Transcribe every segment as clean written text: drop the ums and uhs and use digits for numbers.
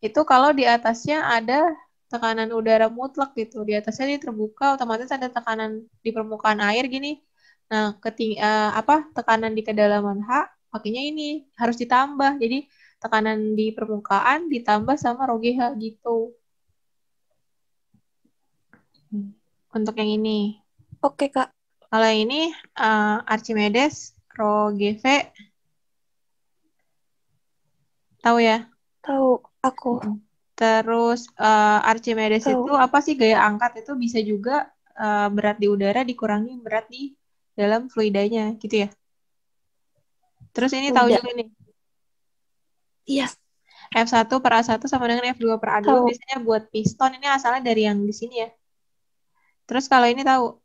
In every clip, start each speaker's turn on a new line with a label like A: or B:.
A: itu kalau di atasnya ada tekanan udara mutlak gitu. Di atasnya dia terbuka, otomatis ada tekanan di permukaan air gini. Nah, tekanan di kedalaman H, makanya ini harus ditambah. Jadi tekanan di permukaan ditambah sama rho GH gitu. Untuk yang ini.
B: Oke, Kak.
A: Kalau yang ini Archimedes rho GV, tahu ya?
B: Tahu aku.
A: Terus Archimedes itu
B: Tahu.
A: apa sih, gaya angkat itu bisa juga berat di udara dikurangi berat di dalam fluidanya gitu ya. Terus ini tahu
B: Udah.
A: juga nih,
B: Iya,
A: F1 per A1 sama dengan F2 per A2
B: tahu.
A: biasanya buat piston, ini asalnya dari yang di sini ya. Terus kalau ini tahu?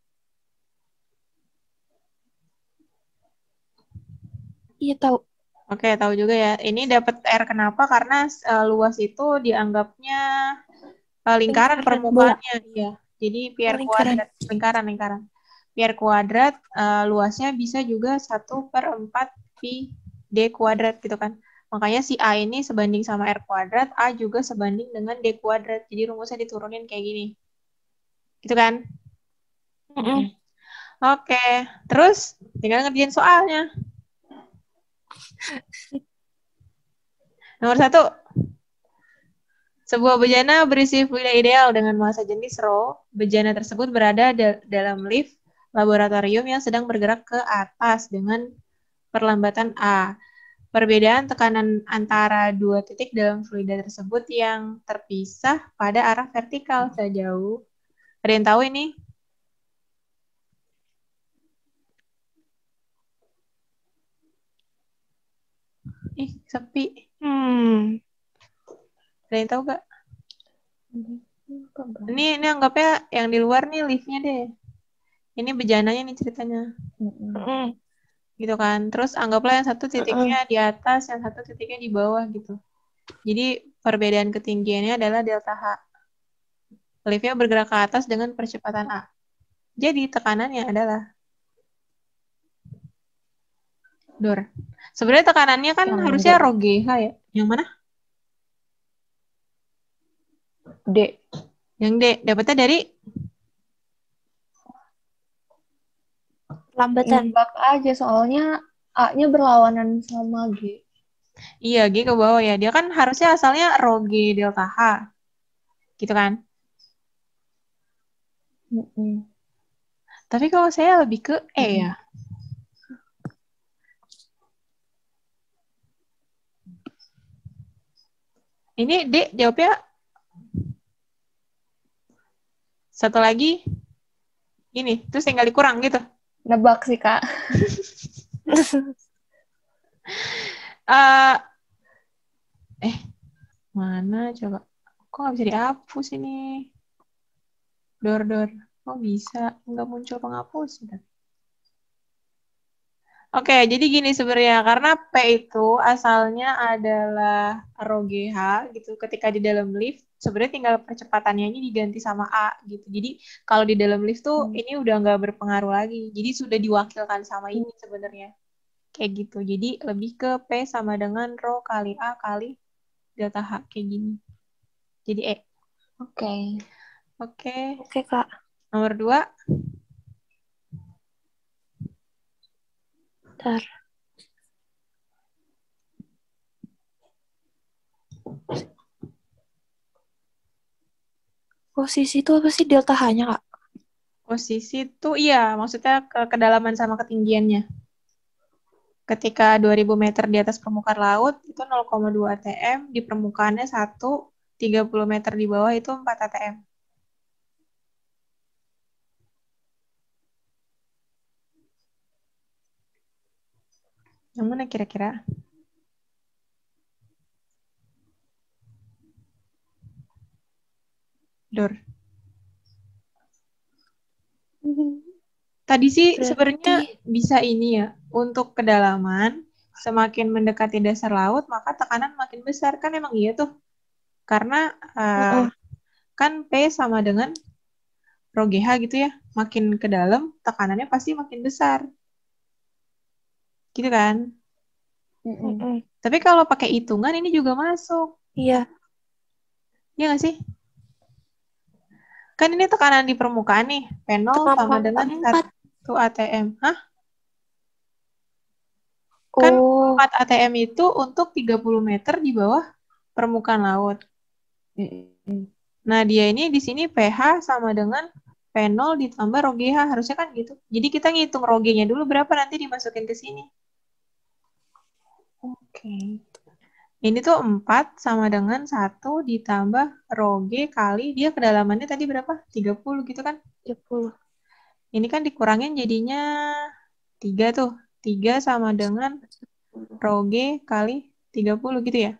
B: Iya, tahu.
A: Oke, tahu juga ya. Ini dapat R kenapa? Karena luas itu dianggapnya lingkaran
B: Lingkaran bola.
A: permukaannya. Iya. Jadi
B: Oh,
A: PR
B: lingkaran.
A: kuadrat, lingkaran. PR kuadrat luasnya bisa juga 1/4 pi D kuadrat gitu kan. Makanya si A ini sebanding sama R kuadrat, A juga sebanding dengan D kuadrat. Jadi rumusnya diturunin kayak gini. Gitu kan?
B: Mm-mm.
A: Oke. Terus tinggal ngerjain soalnya. Nomor 1. Sebuah bejana berisi fluida ideal dengan massa jenis rho. Bejana tersebut berada dalam lift laboratorium yang sedang bergerak ke atas dengan perlambatan A. Perbedaan tekanan antara dua titik dalam fluida tersebut yang terpisah pada arah vertikal sejauh. Ada yang tahu ini? Ih, sepi. Ada yang tahu gak? Ini anggapnya yang di luar nih liftnya deh. Ini bejananya nih ceritanya.
B: Mm-mm.
A: Gitu kan. Terus anggaplah yang satu titiknya di atas, yang satu titiknya di bawah gitu. Jadi perbedaan ketinggiannya adalah delta H. Liftnya bergerak ke atas dengan percepatan A. Jadi tekanannya adalah Dor. Sebenarnya tekanannya kan
B: Yang
A: harusnya
B: D.
A: rho GH ya. Yang mana?
B: D.
A: Yang D. Dapatnya dari
B: Lambatan.
C: Nebak aja soalnya A-nya berlawanan sama G.
A: iya G ke bawah ya. Dia kan harusnya asalnya rho G delta H. Gitu kan.
C: Mm-mm.
A: Tapi kalau saya lebih ke E ya. Ini D jawabnya satu lagi ini. Terus tinggal dikurang gitu.
C: Nebak sih, Kak.
A: Uh, mana coba? Kok nggak bisa dihapus ini? Dor. Kok bisa? Nggak muncul penghapus. Oke, jadi gini sebenarnya. Karena P itu asalnya adalah rho GH gitu. Ketika di dalam lift, sebenarnya tinggal percepatannya ini diganti sama A gitu. Jadi kalau di dalam lift tuh ini udah nggak berpengaruh lagi. Jadi sudah diwakilkan sama ini sebenarnya. Kayak gitu. Jadi lebih ke P sama dengan rho kali A kali delta H. Kayak gini. Jadi E.
C: Oke.
A: Oke.
B: Oke, Kak.
A: Nomor 2.
B: Bentar. Posisi itu apa sih delta H-nya, Kak?
A: Posisi tuh iya, maksudnya ke kedalaman sama ketinggiannya. Ketika 2000 meter di atas permukaan laut itu 0,2 atm, di permukaannya 1, 30 meter di bawah itu 4 atm. Yang mana kira-kira? Dor. Tadi sih sebenarnya bisa ini ya, untuk kedalaman semakin mendekati dasar laut maka tekanan makin besar, kan emang iya tuh. Karena kan P sama dengan rho GH gitu ya, makin ke dalam tekanannya pasti makin besar. Gitu kan? Tapi kalau pakai hitungan ini juga masuk.
B: Iya.
A: Iya nggak sih? Kan ini tekanan di permukaan nih. P0 sama
B: Kenapa
A: dengan
B: 4?
A: 1 atm. Hah? Kan
B: Oh.
A: 4 atm itu untuk 30 meter di bawah permukaan laut.
B: Mm-mm.
A: Nah, dia ini di sini pH sama dengan P0 ditambah rho GH. Harusnya kan gitu. Jadi kita ngitung rho G-nya dulu berapa nanti dimasukin ke sini. Oke. Ini tuh 4 sama dengan 1 ditambah rho G kali dia kedalamannya tadi berapa? 30 gitu kan?
B: 30.
A: Ini kan dikurangin jadinya 3 tuh. 3 sama dengan rho G kali 30 gitu ya?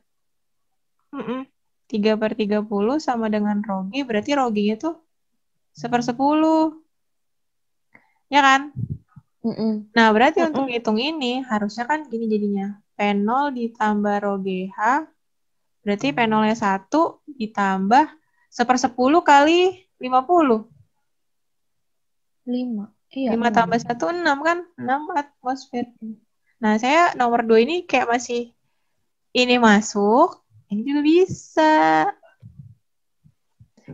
B: Mm-mm.
A: 3/30 sama dengan rho G, berarti rho G-nya tuh 1/10. Ya kan?
C: Mm-mm.
A: Nah, berarti untuk
B: Mm-mm.
A: ngitung ini harusnya kan gini jadinya. P0 ditambah rho GH, berarti P0-nya 1 ditambah 1/10 kali 50.
C: 5. Iya,
A: 5
C: 6.
A: tambah 1, 6 kan? 6 atmosfer. Nah, saya nomor 2 ini kayak masih ini masuk, ini juga bisa.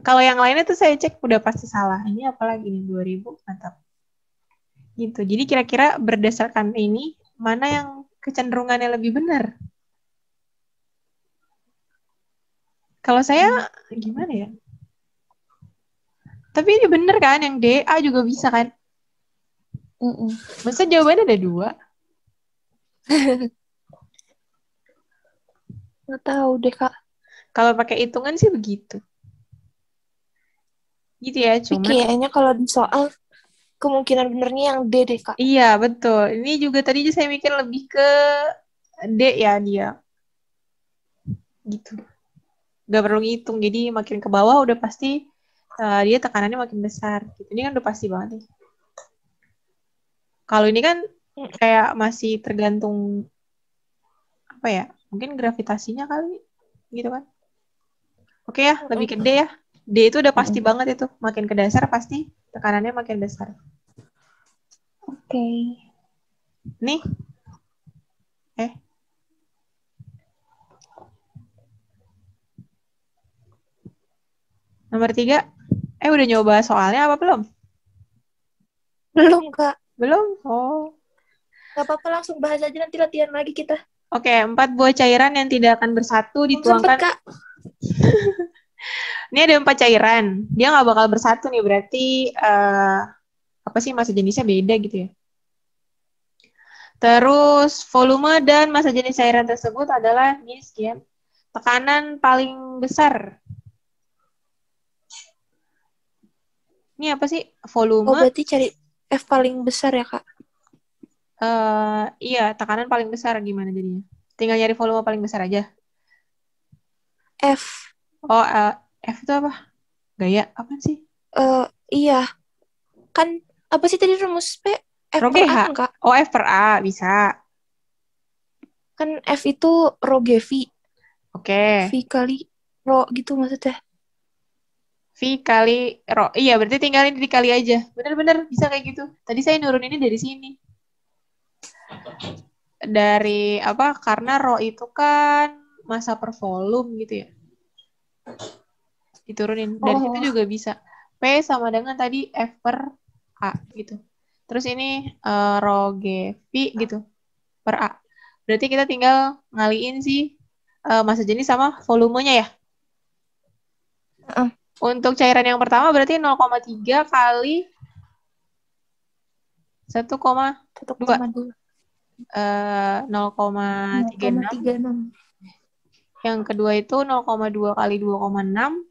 A: Kalau yang lainnya tuh saya cek udah pasti salah. Ini apalagi nih 2000, mantap. Gitu. Jadi kira-kira berdasarkan ini, mana yang kecenderungannya lebih benar? Kalau saya gimana ya? Tapi ini bener kan, yang D, A juga bisa kan?
C: Mm-mm.
A: Masa jawabannya ada 2?
B: Nggak tahu deh, Kak.
A: Kalau pakai hitungan sih begitu. Gitu ya,
B: Tapi
A: cuman
B: kayaknya kalau di soal kemungkinan benernya yang D deh, Kak.
A: iya betul. Ini juga tadi saya mikir lebih ke D ya dia. Gitu. Gak perlu ngitung, jadi makin ke bawah udah pasti dia tekanannya makin besar. Gitu. Ini kan udah pasti banget nih. Kalau ini kan kayak masih tergantung apa ya? Mungkin gravitasinya kali, gitu kan? Oke ya, lebih ke D ya. D itu udah pasti
C: Mm-mm.
A: banget itu. Makin ke dasar pasti tekanannya makin besar.
C: Oke.
A: Nih, eh, nomor 3. Udah nyoba soalnya apa belum?
B: Belum, Kak.
A: Belum? Oh.
B: Nggak apa-apa, langsung bahas aja, nanti latihan lagi kita.
A: Oke, 4 buah cairan yang tidak akan bersatu
B: Belum sempet,
A: dituangkan.
B: Kak.
A: Ini ada 4 cairan. Dia nggak bakal bersatu nih, berarti apa sih massa jenisnya beda gitu ya. Terus volume dan massa jenis cairan tersebut adalah ini sekian. Tekanan paling besar. Ini apa sih?
B: Oh,
A: Volume.
B: berarti cari F paling besar ya, Kak?
A: Iya, tekanan paling besar gimana jadinya? Tinggal nyari volume paling besar aja.
B: F.
A: Oh, F itu apa? Gaya, apa sih?
B: Eh, iya. Kan, apa sih tadi rumus P? F
A: Rho
B: per A
A: GH.
B: kan, Kak?
A: Oh, F per A, bisa.
B: Kan F itu rho G V.
A: Oke.
B: V kali rho gitu maksudnya.
A: V kali rho. Iya, berarti tinggal ini dikali aja. Bener-bener bisa kayak gitu. Tadi saya nurun ini dari sini. Dari apa? Karena rho itu kan massa per volume gitu ya. Diturunin. Dari situ
B: Oh.
A: juga bisa. P sama dengan tadi F per A gitu. Terus ini rho G V gitu per A. Berarti kita tinggal ngaliin sih massa jenis sama volumenya ya. Untuk cairan yang pertama berarti 0,3 kali 1,2.
B: 1,2.
A: 0,36.
B: 0,36.
A: Yang kedua itu 0,2 kali 2,6.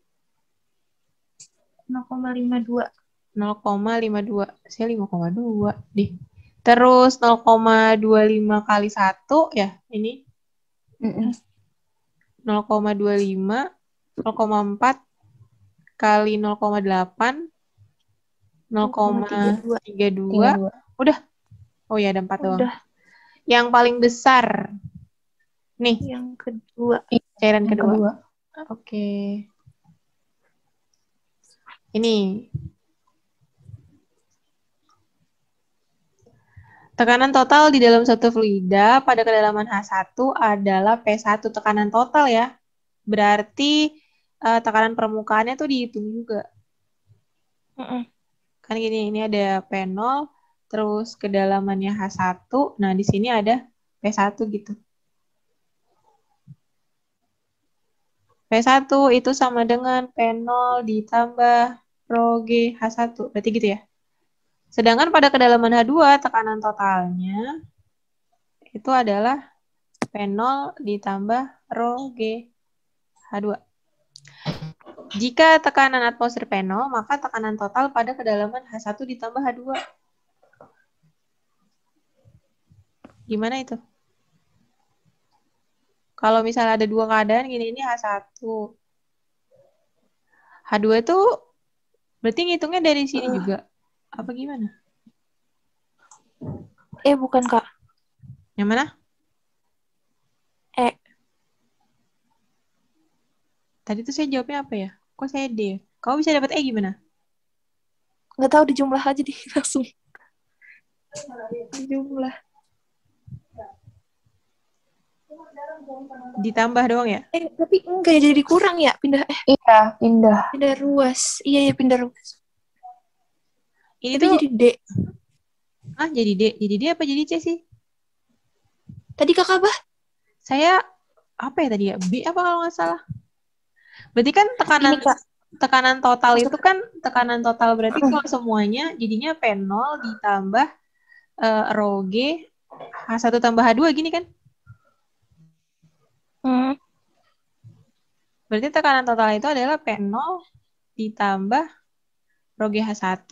B: 0,52.
A: 0,52. Saya 5,2 deh. Terus 0,25 kali 1 ya ini.
C: Mm-mm.
A: 0,25. 0,4 kali 0,8. 0,32.
C: 32.
A: Udah. Oh ya, ada 4 doang.
B: Udah.
A: Yang paling besar. Nih,
B: Yang kedua.
A: cairan
C: Yang
A: kedua.
C: kedua.
A: Oke. Ini. Tekanan total di dalam satu fluida pada kedalaman H1 adalah P1. Tekanan total ya. Berarti tekanan permukaannya tuh dihitung juga.
B: Mm-mm.
A: Kan gini, ini ada P0, terus kedalamannya H1. Nah, di sini ada P1 gitu. P1 itu sama dengan P0 ditambah Rho G H1. Berarti gitu ya. Sedangkan pada kedalaman H2, tekanan totalnya itu adalah P0 ditambah Rho G H2. Jika tekanan atmosfer P0, maka tekanan total pada kedalaman H1 ditambah H2. Gimana itu? Kalau misalnya ada dua keadaan gini, ini H1. H2 itu berarti ngitungnya dari sini juga. Apa gimana?
B: Bukan, Kak.
A: Yang mana? Tadi tuh saya jawabnya apa ya? Kok saya D? Kamu bisa dapat E gimana?
B: Nggak tahu, dijumlah aja deh langsung. Dijumlah.
A: Ditambah doang ya?
B: Tapi enggak ya, jadi kurang ya, pindah
C: Iya, pindah.
B: pindah ruas. Iya, pindah ruas.
A: Ini
B: Tapi
A: tuh
B: jadi D.
A: jadi D. Jadi D apa jadi C sih?
B: Tadi Kakak apa?
A: Saya apa ya tadi ya? B apa kalau nggak salah? Berarti kan
B: Ini, Kak.
A: tekanan total itu kan tekanan total berarti kalau semuanya jadinya P0 ditambah Rho G H1 tambah H2 gini kan? Berarti tekanan total itu adalah P0 ditambah Rho G H1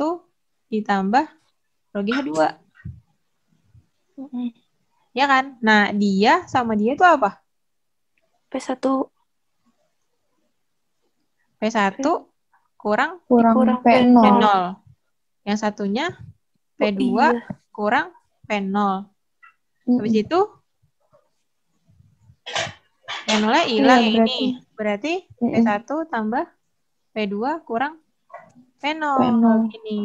A: ditambah Rho G H2. Ya kan? Nah, dia sama dia itu apa?
B: P1
A: P1 kurang
C: Kurang
B: P0.
C: P0.
A: Yang satunya P2
B: iya.
A: kurang P0. Habis itu P0-nya hilang
C: Iya,
A: ini. Berarti P1 tambah P2 kurang P0. Ini.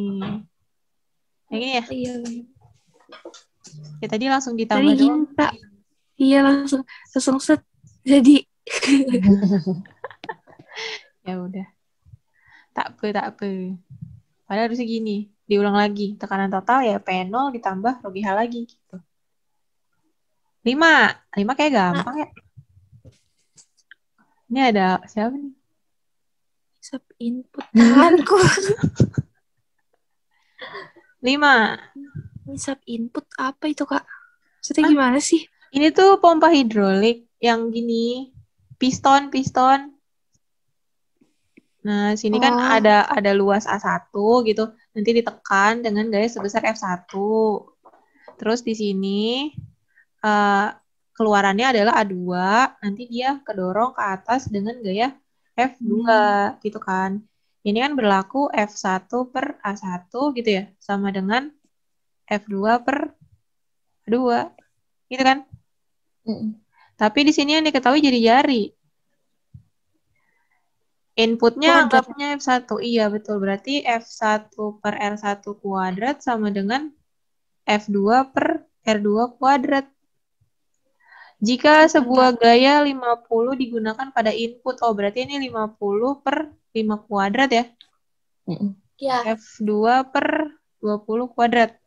A: Yang ini ya?
B: Iya.
A: Ya tadi langsung ditambah
B: Tadi
A: doang.
B: gini, Kak. Iya, langsung set. Jadi.
A: Ya udah. Tak apa. Padahal harusnya gini. Diulang lagi. Tekanan total ya P0 ditambah Rho GH lagi. Gitu. 5 kayak gampang ya. Ini ada siapa nih?
B: Sub input tanganku.
A: 5.
B: Ini sub input apa itu, Kak? Maksudnya gimana sih?
A: Ini tuh pompa hidrolik yang gini. Piston. Nah, sini kan ada luas A1 gitu. Nanti ditekan dengan gaya sebesar F1. Terus di sini keluarannya adalah A2. Nanti dia kedorong ke atas dengan gaya F2 gitu kan. Ini kan berlaku F1 per A1 gitu ya. Sama dengan F2 per A2. Gitu kan? Tapi di sini yang diketahui jari-jari. Inputnya anggapnya F1. Iya, betul. Berarti F1 per R1 kuadrat sama dengan F2 per R2 kuadrat. Jika sebuah gaya 50 digunakan pada input, berarti ini 50 per 5 kuadrat ya?
B: Iya.
A: F2 per 20 kuadrat.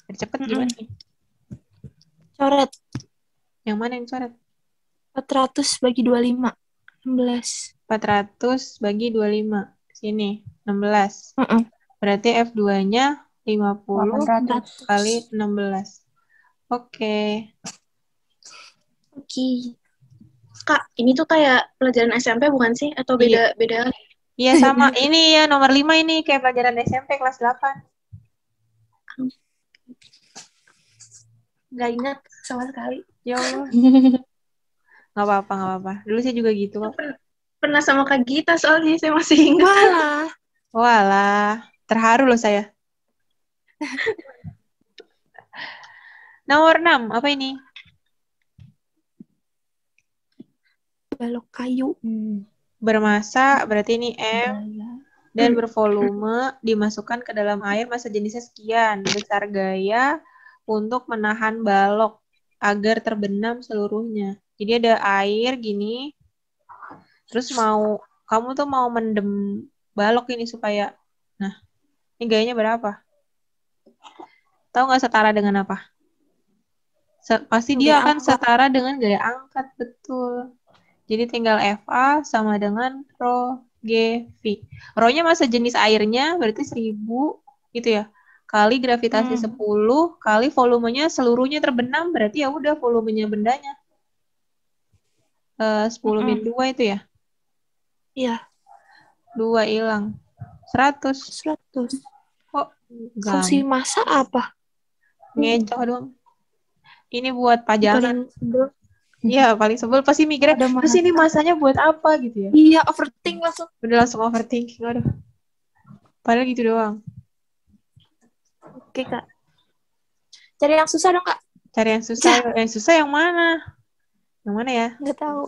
A: Cepet gimana nih?
B: Coret.
A: Yang mana yang coret?
B: 400 bagi 25. 16.
A: 400 bagi 25. Sini, 16. Berarti F2-nya 50 kali 16. Oke.
D: Kak, ini tuh kayak pelajaran SMP bukan sih? Atau beda?
A: Iya, sama. Ini ya nomor 5 ini kayak pelajaran SMP kelas 8.
D: Nggak ingat sama sekali.
A: Ya Allah. Nggak apa-apa. Dulu saya juga gitu kok.
D: Pernah sama Kak Gita soalnya, saya masih ingat.
A: Walah. Terharu loh saya. Nomor 6, apa ini?
B: Balok kayu.
A: Bermasa, berarti ini M. Dan bervolume dimasukkan ke dalam air massa jenisnya sekian. Besar gaya untuk menahan balok agar terbenam seluruhnya. Jadi ada air gini. Terus kamu tuh mau mendem balok ini supaya, nah, ini gayanya berapa? Tahu nggak setara dengan apa? Pasti dia
B: Gaya
A: akan
B: angkat.
A: setara dengan gaya angkat, betul. Jadi tinggal FA sama dengan Rho G V. Rho-nya masa jenis airnya berarti 1000 gitu ya. Kali gravitasi 10 kali volumenya seluruhnya terbenam berarti ya udah volumenya bendanya. 10 min 2 itu ya.
B: Iya,
A: 2 hilang. 100.
B: 100.
A: Kok
B: Fungsi
A: gampang?
B: massa apa?
A: Ngecoh doang. Ini buat pajangan.
B: Paling sebel.
A: Iya, paling sebel pasti mikirnya,
B: Ada
A: terus ini masanya buat apa gitu ya.
B: Iya, overthink langsung.
A: Udah langsung overthinking, aduh. Padahal gitu doang.
B: Oke, Kak. Cari yang susah dong, Kak.
A: Cari yang susah. Yang susah yang mana? Yang mana ya?
B: Nggak tahu.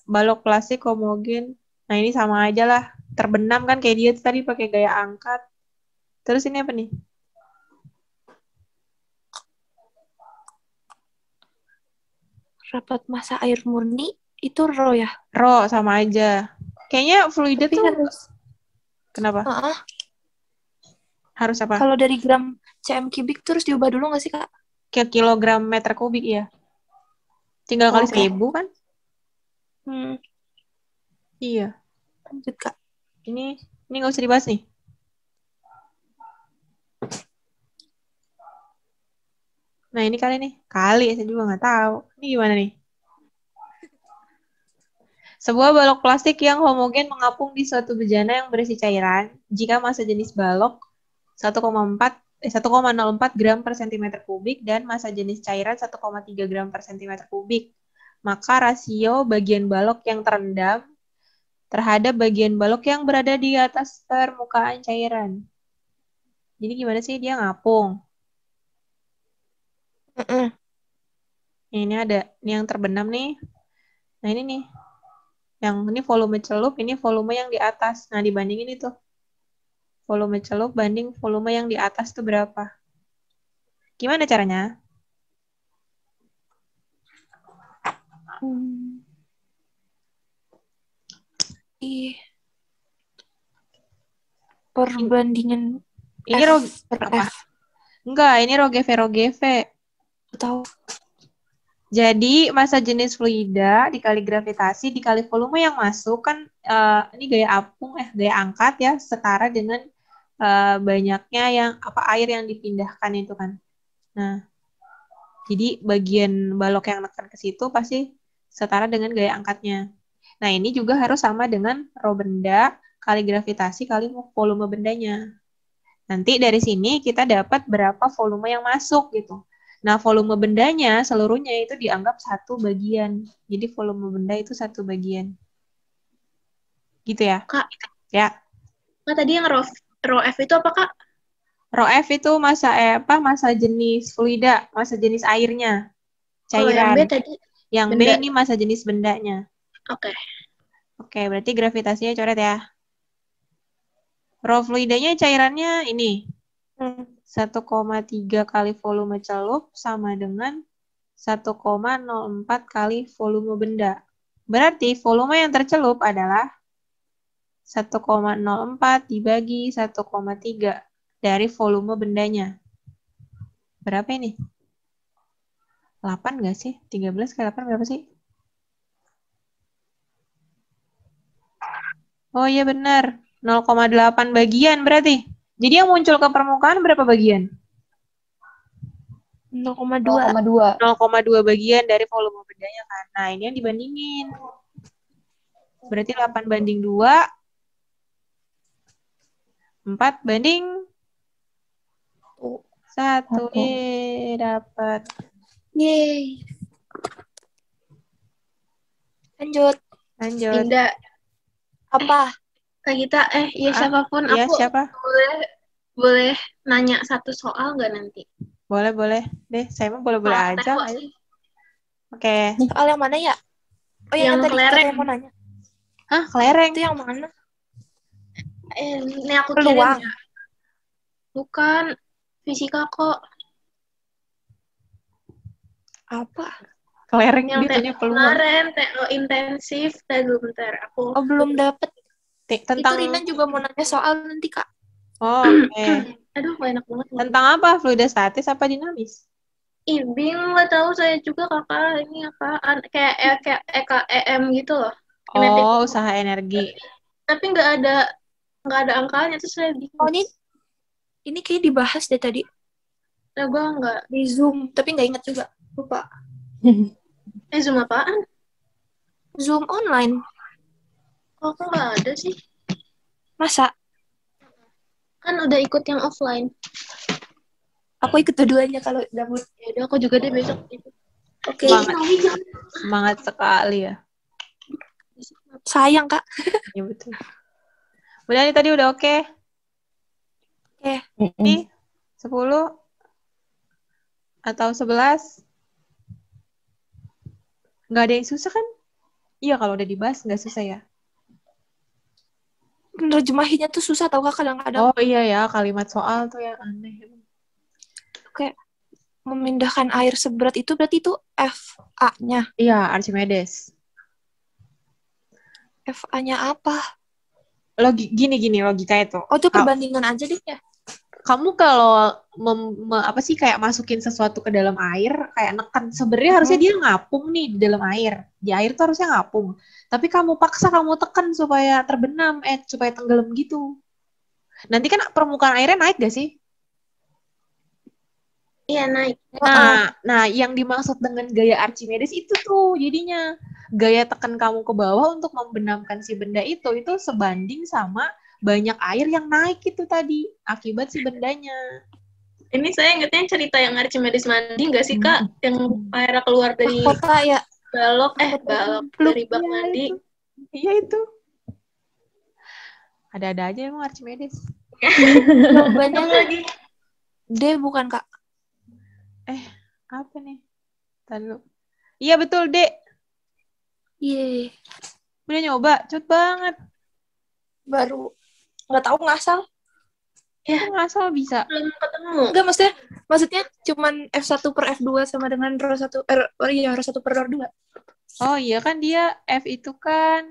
A: Balok plastik homogen. Nah, ini sama aja lah. Terbenam kan kayak dia tadi pakai gaya angkat. Terus ini apa nih?
B: Rapat massa air murni itu Rho ya?
A: Rho sama aja. Kayaknya fluida
B: Tapi
A: tuh
B: harus.
A: kenapa? Harus apa?
B: Kalau dari gram cm kubik terus diubah dulu nggak sih, Kak?
A: Ke kilogram meter kubik ya. Tinggal kali 1000 kan? Iya.
B: Lanjut, Kak.
A: Ini nggak usah dibahas nih. Nah, ini kali nih. Kali, saya juga nggak tahu. Ini gimana nih? Sebuah balok plastik yang homogen mengapung di suatu bejana yang berisi cairan jika massa jenis balok 1,04 gram per centimeter kubik dan massa jenis cairan 1,3 gram per centimeter kubik. Maka rasio bagian balok yang terendam terhadap bagian balok yang berada di atas permukaan cairan. Jadi gimana sih dia ngapung? Ini ada, ini yang terbenam nih. Nah ini nih, yang ini volume celup, ini volume yang di atas. Nah dibandingin itu, volume celup banding volume yang di atas tuh berapa? Gimana caranya?
B: Perbandingan
A: ini
B: F per
A: apa?
B: F.
A: Enggak, ini Rho GV.
B: Tahu.
A: Jadi massa jenis fluida dikali gravitasi dikali volume yang masuk kan ini gaya apung gaya angkat ya setara dengan banyaknya yang air yang dipindahkan itu kan. Nah, jadi bagian balok yang nekan ke situ pasti setara dengan gaya angkatnya. Nah, ini juga harus sama dengan rho benda kali gravitasi kali volume bendanya. Nanti dari sini kita dapat berapa volume yang masuk gitu. Nah, volume bendanya seluruhnya itu dianggap satu bagian. Jadi volume benda itu satu bagian. Gitu ya?
D: Kak.
A: Ya.
D: Kak, tadi yang rho F itu apa, Kak?
A: Rho F itu massa jenis fluida, massa jenis airnya. Cairan.
D: Yang B tadi
A: yang
D: benda.
A: B ini massa jenis bendanya.
D: Oke.
A: Oke, berarti gravitasinya coret ya. Rho fluidanya cairannya ini. 1,3 kali volume celup sama dengan 1,04 kali volume benda. Berarti volume yang tercelup adalah 1,04 dibagi 1,3 dari volume bendanya. Berapa ini? 8 nggak sih? 13 kali 8 berapa sih? Oh iya benar. 0,8 bagian berarti. Jadi yang muncul ke permukaan berapa bagian?
B: 0,2.
A: 0,2 bagian dari volume bendanya kan. Nah, ini yang dibandingin. Berarti 8 banding 2. 4 banding 1. Dapat.
B: Yeay. Lanjut.
D: Dinda.
B: Apa?
D: Kak Gita, siapapun.
A: Iya,
D: Aku
A: siapa?
D: boleh nanya satu soal nggak nanti?
A: Boleh. Deh, saya mah boleh-boleh aja. Oke.
B: Soal yang mana ya? Oh, yang tadi katanya mau nanya.
A: Hah, kelereng?
B: Itu yang mana?
D: Ini aku
B: Peluang.
D: kirim ya. Bukan fisika kok.
B: Apa?
A: Kelereng
D: Yang
A: dia tuhnya peluang.
D: kemarin TO intensif. Dulu bentar, aku
B: Oh, belum dapet. Itu
A: Tentang
B: Rina juga mau nanya soal nanti, Kak.
A: oh, oke.
D: aduh gak enak banget.
A: Tentang apa? Fluidostatis apa dinamis?
D: Ih, bingung nggak tahu saya juga kakak ini apaan kayak EKEM gitu loh. Kinetic.
A: Oh, usaha energi.
D: Tapi nggak ada angkanya terus saya bingung.
B: Oh, ini kayak dibahas deh tadi
D: Nah, gue nggak.
B: di Zoom, tapi nggak ingat juga. Lupa.
D: Zoom apaan?
B: Zoom online.
D: Oh, kok nggak ada sih?
B: Masa?
D: Kan udah ikut yang offline.
B: Aku ikut dua-duanya kalau gabut.
D: Ya udah, aku juga deh besok ikut.
B: Oke.
A: Semangat sekali ya.
B: Sayang, Kak.
A: Iya betul. Udah nih tadi udah oke.
B: Oke.
A: Nih 10 atau 11. Nggak ada yang susah kan? Iya kalau udah dibahas nggak susah ya.
B: Nerjemahinnya tuh susah tau Kak kadang-kadang.
A: Oh iya ya, kalimat soal tuh yang aneh.
B: Kayak memindahkan air seberat itu berarti itu FA-nya.
A: Iya, Archimedes.
B: FA-nya apa?
A: Gini logikanya tuh.
B: Oh, itu perbandingan aja deh ya.
A: Kamu kalau apa sih kayak masukin sesuatu ke dalam air, kayak neken sebenarnya harusnya dia ngapung nih di dalam air. Di air tuh harusnya ngapung. Tapi kamu paksa kamu tekan supaya terbenam, supaya tenggelam gitu. Nanti kan permukaan airnya naik gak sih?
D: Iya, naik.
A: Nah, yang dimaksud dengan gaya Archimedes itu tuh jadinya gaya tekan kamu ke bawah untuk membenamkan si benda itu sebanding sama banyak air yang naik itu tadi akibat si bendanya.
D: Ini saya ingetnya cerita yang Archimedes mandi nggak sih Kak? Yang airnya keluar dari
B: Kota ya.
D: balok dari bak mandi.
A: Iya itu. Ada-ada aja emang Archimedes.
B: Jawabannya
D: lagi.
B: D bukan Kak?
A: Apa nih? Tahu. Iya betul, Dek.
B: Yeay.
A: Udah nyoba, cepet banget.
B: Baru nggak tahu ngasal.
A: Ya, ngasal bisa.
D: Belum ketemu.
B: Enggak, maksudnya cuman F1 per F2 sama dengan R1 R1 per R2.
A: Oh iya kan dia F itu kan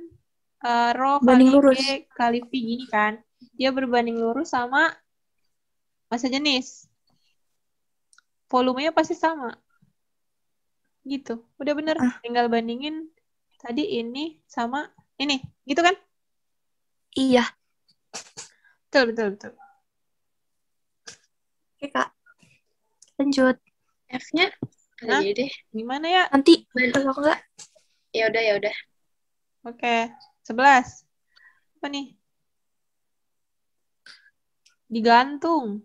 A: rho
B: Banding
A: kali
B: lurus.
A: G kali V gini kan. Dia berbanding lurus sama massa jenis. Volumenya pasti sama. Gitu. Udah bener. Tinggal bandingin tadi ini sama ini. Gitu kan?
B: Iya.
A: Betul.
B: Oke, Kak. Lanjut.
D: F-nya ada deh.
A: Gimana ya?
B: Nanti kalau enggak.
D: Ya udah.
A: Oke. 11. Apa nih? Digantung.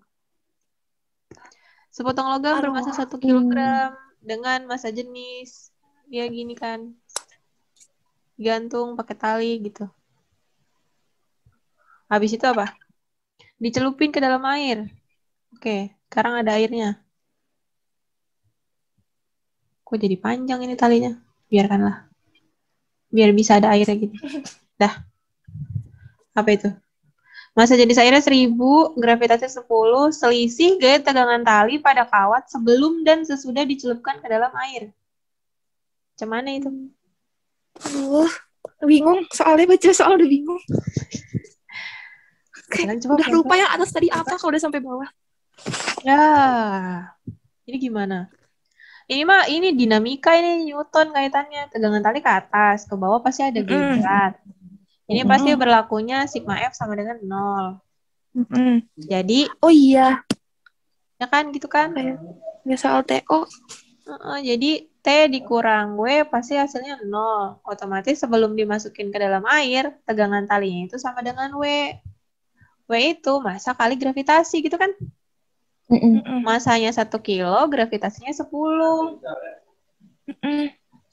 A: Sepotong logam bermassa 1 kilogram dengan massa jenis. Ya gini kan. Digantung pakai tali gitu. Habis itu apa? Dicelupin ke dalam air. Oke, sekarang ada airnya. Kok jadi panjang ini talinya? Biarkanlah. Biar bisa ada airnya gitu. Dah. Apa itu? Massa jenis airnya 1000, gravitasinya 10, selisih gaya tegangan tali pada kawat sebelum dan sesudah dicelupkan ke dalam air. Macam mana itu?
B: Bingung. Soalnya baca soal udah bingung.
A: Coba
B: udah lupa yang atas tadi apa kalau udah sampai bawah.
A: Ya. Ini gimana? Ini dinamika ini Newton kaitannya. Tegangan tali ke atas, ke bawah pasti ada G berat. Ini pasti berlakunya sigma F sama dengan 0. Jadi,
B: oh iya.
A: Ya kan, gitu kan?
B: Ya soal TO.
A: Jadi, T dikurang W pasti hasilnya 0. Otomatis sebelum dimasukin ke dalam air, tegangan talinya itu sama dengan W. W itu massa kali gravitasi, gitu kan? Masanya 1 kilo, gravitasinya 10.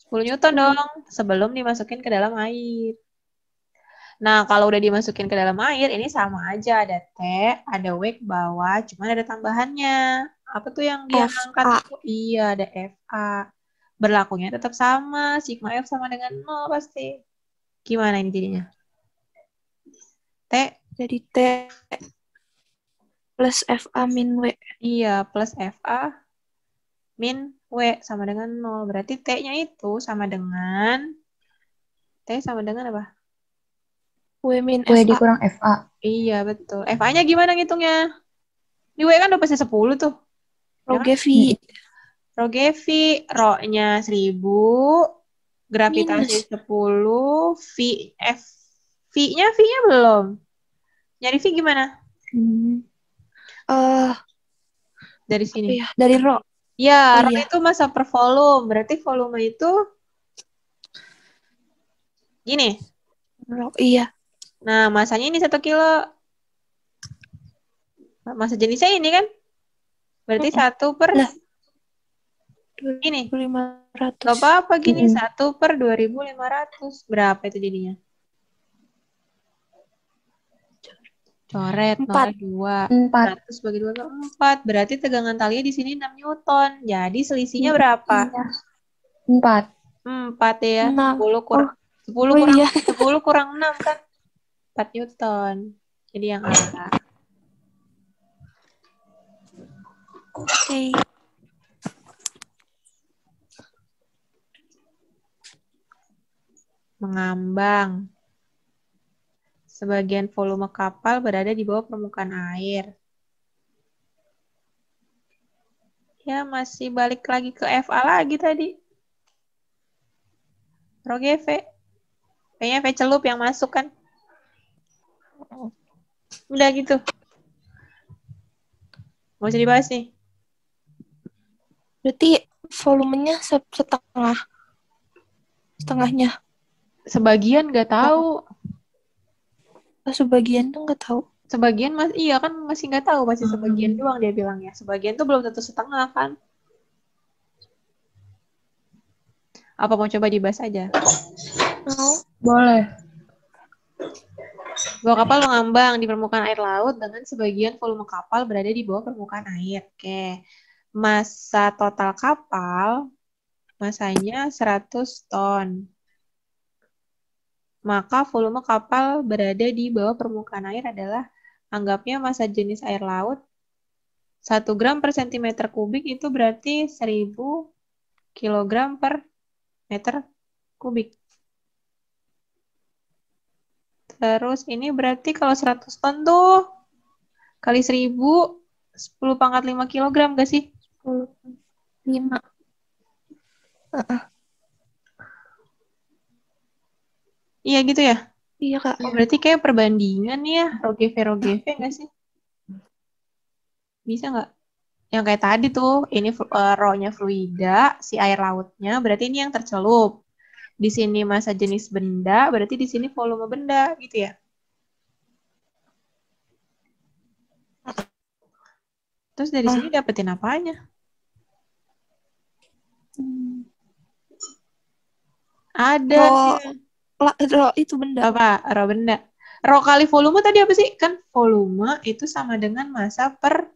A: 10 Newton dong, sebelum dimasukin ke dalam air. Nah, kalau udah dimasukin ke dalam air, ini sama aja. Ada T, ada W ke bawah, cuma ada tambahannya. Apa tuh yang dia angkat? Iya, ada FA. Berlakunya tetap sama, sigma F sama dengan 0 pasti. Gimana ini jadinya? T.
B: Jadi T plus FA min W.
A: Iya, plus FA min W sama dengan 0. Berarti T-nya itu sama dengan apa?
B: W min
C: W
B: FA.
C: dikurang FA.
A: Iya, betul. FA-nya gimana ngitungnya? Di W kan udah pasti 10 tuh.
B: Rho G V.
A: Rho GV, Rho-nya 1000, gravitasi
B: Minus.
A: 10, V-nya belum. Nyari V gimana? Dari sini.
B: Iya, dari Rho.
A: Ya,
B: Oh,
A: Rho
B: iya.
A: itu massa per volume. Berarti volume itu gini.
B: Rho, iya.
A: Nah, masanya ini 1 kilo. Massa jenisnya ini kan? Berarti 1 per
B: Lah.
A: ini.
B: 2.500.
A: Gak apa-apa gini, 1 per 2.500. Berapa itu jadinya? Coret,
B: 4.
A: 2.
C: 4.
A: 100 bagi 2 4. Berarti tegangan talinya di sini 6 Newton. Jadi selisihnya berapa?
C: Iya. 4.
A: 4 ya.
B: 6.
A: 10 kurang 10
B: Oh,
A: kurang
B: iya.
A: 10 kurang 6 kan? 4 Newton. Jadi yang A.
B: Oke.
A: Mengambang. Sebagian volume kapal berada di bawah permukaan air. Ya, masih balik lagi ke FA lagi tadi. Rho GV. Kayaknya V celup yang masuk kan. Udah gitu. Mau usah dibahas nih.
B: Berarti volumenya setengahnya.
A: Sebagian nggak tahu.
B: Sebagian tuh nggak tahu.
A: Sebagian iya kan masih nggak tahu, masih sebagian doang dia bilangnya. Sebagian tuh belum tentu setengah kan. Apa mau coba dibahas aja?
C: Boleh.
A: Bahwa kapal mengambang di permukaan air laut dengan sebagian volume kapal berada di bawah permukaan air. Oke. Massa total kapal, masanya 100 ton. Maka volume kapal berada di bawah permukaan air adalah, anggapnya massa jenis air laut 1 gram per centimeter kubik itu berarti 1000 kilogram per meter kubik. Terus ini berarti kalau 100 ton tuh kali 1000, 10 pangkat 5 kilogram gak sih?
B: 5.
A: Iya gitu ya?
B: Iya, Kak.
A: Oh, berarti kayak perbandingan ya, Rho GV gak sih? Bisa nggak? Yang kayak tadi tuh, ini Rho-nya fluida, si air lautnya, berarti ini yang tercelup. Di sini massa jenis benda, berarti di sini volume benda, gitu ya? Terus dari sini dapetin apanya? Ada.
B: Rho itu benda.
A: Apa? Rho benda. Rho kali volume tadi apa sih? Kan volume itu sama dengan massa per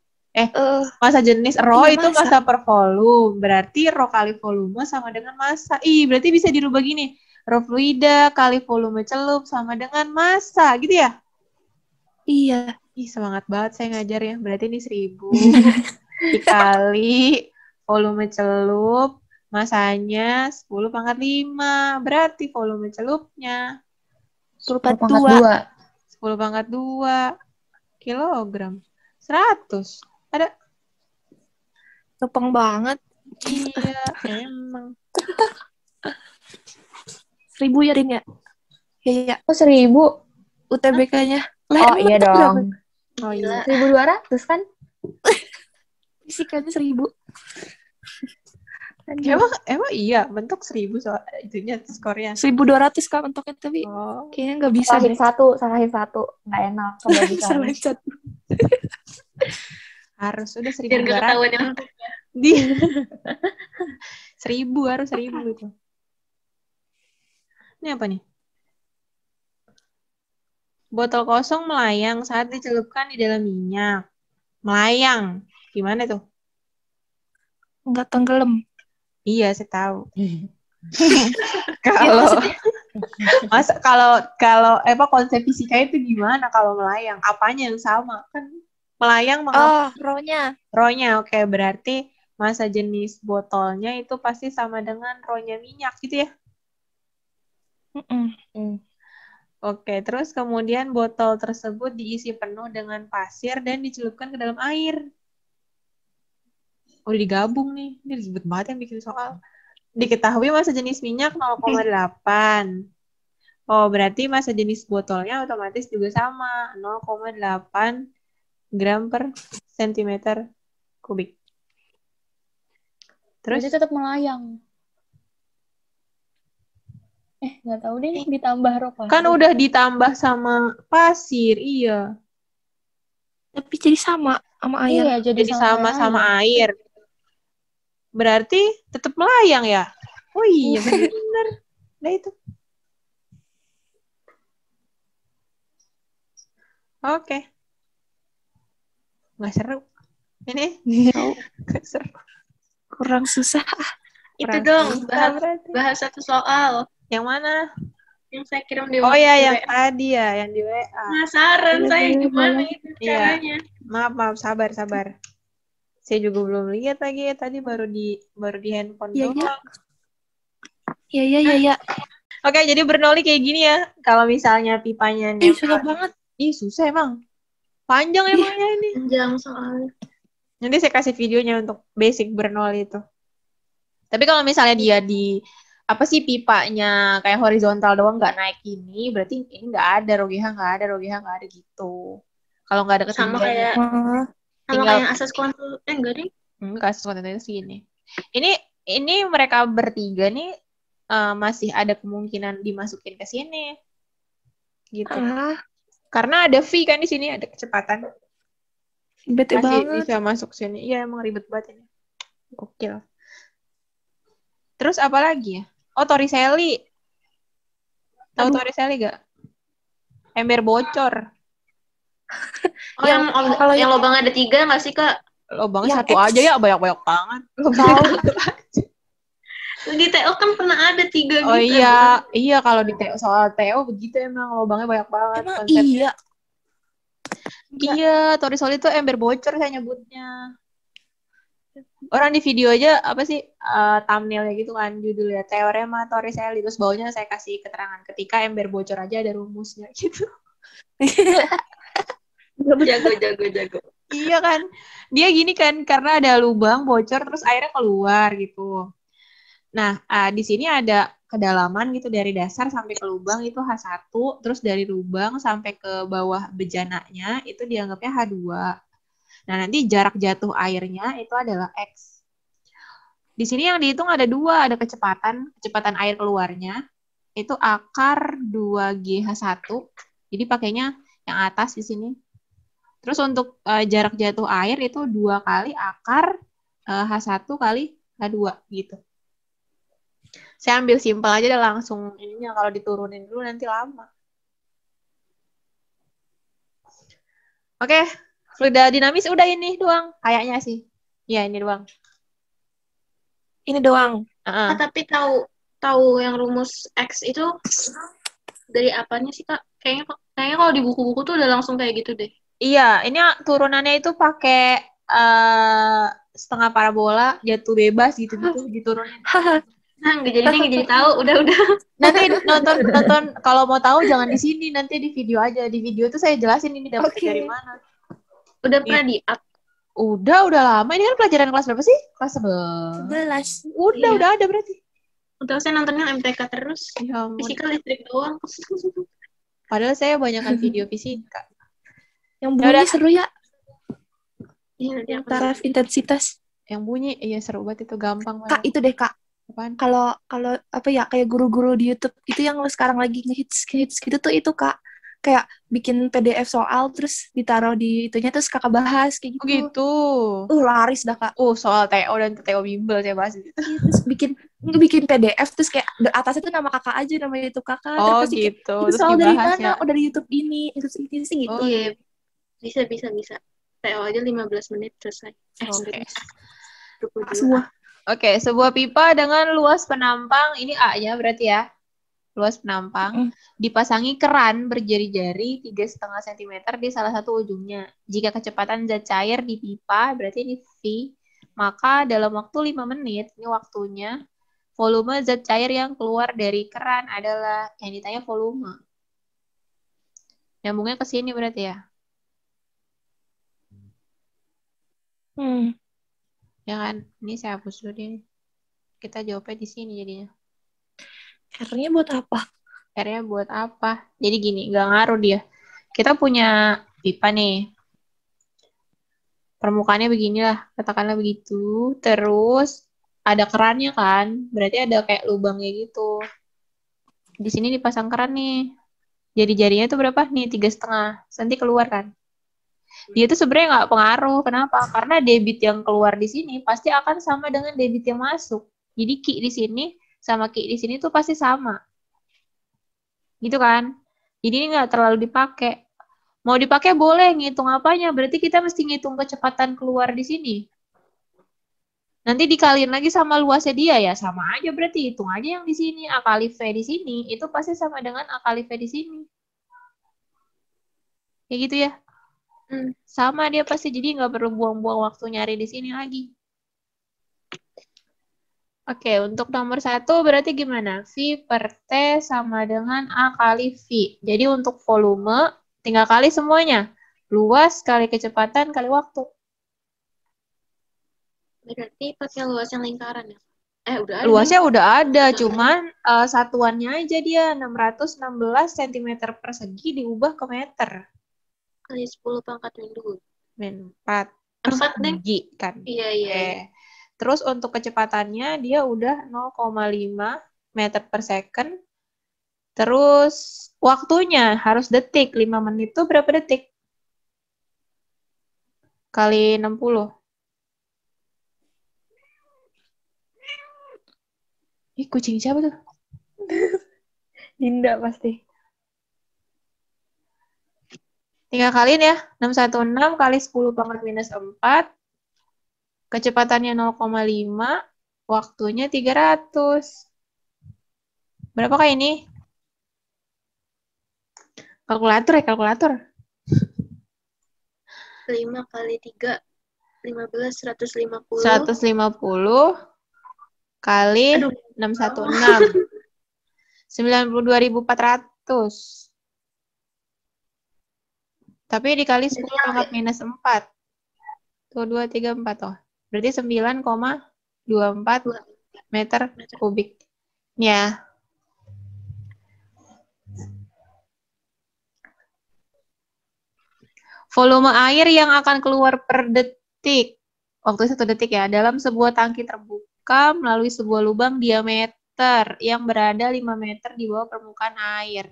A: massa jenis Rho
B: iya,
A: itu massa per volume. Berarti Rho kali volume sama dengan massa. Berarti bisa dirubah gini. Rho fluida kali volume celup sama dengan massa, gitu ya?
B: Iya.
A: Semangat banget saya ngajar ya. Berarti ini 1000 dikali volume celup, massanya 10 pangkat 5. Berarti volume celupnya
B: 10 pangkat 2.
A: 10 pangkat 2 kilogram. 100. Ada?
B: Gampang banget.
A: Iya, emang.
B: 1000 ya, Rin ya? Iya.
C: Oh, 1000?
B: UTBK-nya.
C: Oh, iya dong.
A: Oh iya.
C: 1200 kan?
B: Fisikanya 1000.
C: Emang
A: iya, bentuk 1000 soal itunya skornya.
B: 1200 Kak bentuknya, tapi kayaknya nggak bisa
C: salahin
B: deh.
C: Salahin satu. Nggak enak kalau bisa.
B: Salahin satu.
A: Harus udah 1200.
D: Biar nggak ketahuan yang
A: di 1000 harus 1000 itu. Ini apa nih? Botol kosong melayang saat dicelupkan di dalam minyak. Melayang. Gimana tuh?
B: Nggak tenggelam.
A: Iya, saya tahu. Kalau konsep fisika itu gimana kalau melayang? Apanya yang sama? Kan melayang
B: Rho-nya.
A: Rho-nya, oke. Berarti massa jenis botolnya itu pasti sama dengan rho-nya minyak gitu ya. Oke, terus kemudian botol tersebut diisi penuh dengan pasir dan dicelupkan ke dalam air. Udah digabung nih. Ini ribet banget yang bikin soal. Diketahui massa jenis minyak 0,8. Oh, berarti massa jenis botolnya otomatis juga sama. 0,8 gram per sentimeter kubik. Terus
C: Berarti tetap melayang. Nggak tahu deh, ditambah rho pasir.
A: kan udah ditambah sama pasir, iya.
B: Tapi jadi sama air.
C: Iya, jadi
A: sama air. Berarti tetap melayang ya? Oh iya, benar. Nah itu. Oke. Nggak seru. Ini nggak seru.
B: Kurang susah.
D: Itu
A: Kurang
D: dong,
A: susah berarti.
D: bahas satu soal
A: Yang mana?
D: yang saya kirim di
A: Oh ya,
D: di
A: yang
D: WA.
A: tadi ya, yang di WA.
D: Penasaran saya gimana itu
A: Iya.
D: caranya.
A: Maaf, sabar. Saya juga belum lihat lagi ya, tadi baru di handphone
B: Iya,
A: doang.
B: Iya.
A: Oke, jadi Bernoulli kayak gini ya. Kalau misalnya pipanya
B: Susah banget.
A: susah emang. Panjang emangnya ini.
D: Panjang soalnya.
A: Nanti saya kasih videonya untuk basic Bernoulli itu. Tapi kalau misalnya dia di pipanya kayak horizontal doang nggak naik ini, berarti ini nggak ada ROGH nggak ada gitu. Kalau nggak ada
D: Sama
A: ketinggiannya.
D: kayak
A: Tinggal
D: yang asas konsul enggak deh.
A: kasus kontennya segini. Ini mereka bertiga nih masih ada kemungkinan dimasukin ke sini. Gitu. Karena ada V kan di sini, ada kecepatan.
B: Bete
A: Masih
B: banget.
A: bisa masuk sini. Iya, emang ribet banget ini. Gokil. Terus apa lagi ya? Oh, Torricelli. Tahu Torricelli gak? Ember bocor.
D: Oh, yang lubang ada 3 nggak sih, Kak?
A: Lubangnya
B: Yang
A: satu
B: X.
A: aja ya, banyak-banyak banget.
D: Di TO kan pernah ada 3 gitu.
A: Oh iya, iya kalau di soal TO begitu emang lubangnya banyak banget.
B: Emang
A: konsepnya.
B: iya.
A: Torricelli itu ember bocor saya nyebutnya. Orang di video aja thumbnailnya gitu kan, judulnya Teorema Torricelli, terus bawahnya saya kasih keterangan ketika ember bocor aja ada rumusnya gitu.
D: Jago.
A: Iya kan, dia gini kan, karena ada lubang bocor terus airnya keluar gitu. Nah, di sini ada kedalaman gitu dari dasar sampai ke lubang itu H1, terus dari lubang sampai ke bawah bejananya itu dianggapnya H2. Nah, nanti jarak jatuh airnya itu adalah X. Di sini yang dihitung ada 2, ada kecepatan air keluarnya, itu akar 2GH1. Jadi pakainya yang atas di sini. Terus untuk jarak jatuh air itu 2 kali akar H1 kali H2 gitu. Saya ambil simpel aja dan langsung ininya, kalau diturunin dulu nanti lama. Oke. Fluida dinamis udah ini doang kayaknya sih. Ya ini doang.
B: Ini doang.
D: Tapi tahu yang rumus X itu dari apanya sih, Kak? Kayaknya kalau di buku-buku tuh udah langsung kayak gitu deh.
A: Iya, ini turunannya itu pakai setengah parabola jatuh bebas gitu diturunin.
D: Nah, nggak jadi tahu, udah.
A: Nanti nonton kalau mau tahu jangan di sini, nanti di video aja. Di video tuh saya jelasin ini dapat dari mana.
D: Udah pernah di-up?
A: Udah lama. Ini kan pelajaran kelas berapa sih? Kelas 11.
B: 11.
A: Udah ada berarti.
D: Udah saya nontonnya MTK terus.
A: Ya ampun.
D: Fisika listrik doang.
A: Padahal saya banyakan video fisika.
B: Yang bunyi seru ya.
D: Iya,
B: Taraf intensitas.
A: Yang bunyi, iya seru banget itu, gampang
B: Kak, itu deh, Kak.
A: Apaan?
B: Kalau kayak guru-guru di YouTube itu yang sekarang lagi ngehits gitu tuh itu, Kak. Kayak bikin PDF soal terus ditaruh di itunya terus Kakak bahas kayak gitu.
A: Oh gitu.
B: Laris dah, Kak.
A: Soal TO dan TO bimbel saya bahas gitu.
B: Terus bikin PDF terus kayak atasnya tuh nama Kakak aja, namanya itu Kakak.
A: Oh
B: terus
A: gitu.
B: Itu
A: Terus
B: soal dari
A: dibahas
B: mana?
A: ya.
B: Oh, dari YouTube ini. Itu sih gitu.
A: Oh,
D: iya. Bisa. TO aja 15 menit selesai.
A: Oke, sebuah pipa dengan luas penampang, ini A-nya berarti ya. Luas penampang, dipasangi keran berjari-jari 3,5 cm di salah satu ujungnya. Jika kecepatan zat cair di pipa, berarti ini V, Maka dalam waktu 5 menit, ini waktunya, volume zat cair yang keluar dari keran adalah yang ditanya volume. Nyambungnya ke sini berarti ya. Ya kan? Ini saya hapus dulu deh. Kita jawabnya di sini jadinya.
B: R-nya buat apa?
A: R-nya buat apa? Jadi gini, nggak ngaruh dia. Kita punya pipa nih. Permukaannya beginilah, katakanlah begitu. Terus ada kerannya kan? Berarti ada kayak lubangnya gitu. Di sini dipasang keran nih. Jadi jarinya tuh berapa? Nih, 3,5. Nanti keluar kan? Dia tuh sebenarnya nggak pengaruh. Kenapa? Karena debit yang keluar di sini pasti akan sama dengan debit yang masuk. Jadi Ki di sini sama Ki di sini tuh pasti sama. Gitu kan? Jadi ini nggak terlalu dipakai. Mau dipakai boleh, ngitung apanya. Berarti kita mesti ngitung kecepatan keluar di sini. Nanti dikaliin lagi sama luasnya dia ya, sama aja berarti. Hitung aja yang di sini. A kali V di sini, itu pasti sama dengan A kali V di sini. Kayak gitu ya. Sama dia pasti, jadi nggak perlu buang-buang waktu nyari di sini lagi. Oke, untuk nomor 1 berarti gimana? V per T sama dengan A kali V. Jadi untuk volume, tinggal kali semuanya. Luas kali kecepatan kali waktu.
D: Berarti pakai luas yang lingkaran ya? Udah ada.
A: Luasnya udah ada, cuman satuannya aja dia 616 cm persegi diubah ke meter.
D: Kali 10 pangkat min 2.
A: Min 4
D: 4, Neng?
A: persegi kan.
D: Iya.
A: Terus untuk kecepatannya dia udah 0,5 meter per second. Terus waktunya harus detik. 5 menit itu berapa detik? Kali 60. Ih, kucing siapa tuh?
C: Dinda pasti.
A: Tinggal kaliin ya. 616 kali 10 pangkat minus 4. Kecepatannya 0,5. Waktunya 300. Berapa kali ini? Kalkulator ya, kalkulator.
D: 5 kali 3. 15, 150.
A: 150 kali 616. 92.400. Tapi dikali 10 pangkat minus 4. Tuh, 2, 3, 4. Tuh. Berarti 9,24 meter kubik. Ya. Volume air yang akan keluar per detik. Waktu 1 detik ya. Dalam sebuah tangki terbuka melalui sebuah lubang diameter yang berada 5 meter di bawah permukaan air.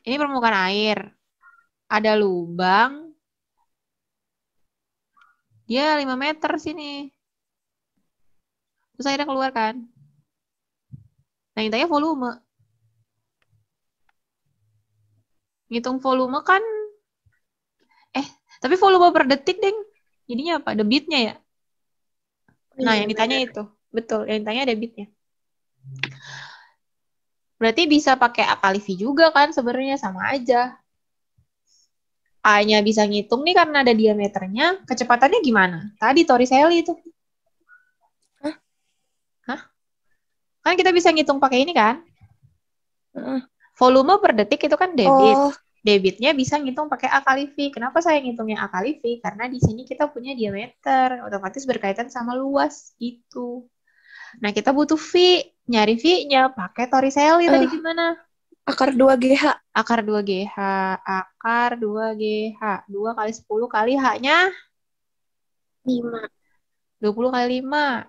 A: Ini permukaan air. Ada lubang. Dia 5 meter sini. Terus airnya keluar kan. Nah, intinya volume. Ngitung volume kan. Tapi volume per detik, Deng. Jadinya apa? Debitnya ya? Nah, yang ditanya itu. Betul, yang ditanya debitnya. Berarti bisa pakai A kali V juga kan sebenarnya, sama aja. A-nya bisa ngitung nih karena ada diameternya. Kecepatannya gimana? Tadi Torricelli itu. Hah? Kan kita bisa ngitung pakai ini kan? Volume per detik itu kan debit. Debitnya bisa ngitung pakai A kali V. Kenapa saya ngitungnya A kali V? Karena di sini kita punya diameter. Otomatis berkaitan sama luas. Gitu. Nah, kita butuh V. Nyari V-nya pakai Torricelli tadi gimana?
B: Akar 2GH.
A: Akar 2GH. Akar 2GH. 2 kali 10 kali H-nya?
D: 5.
A: 20 kali 5.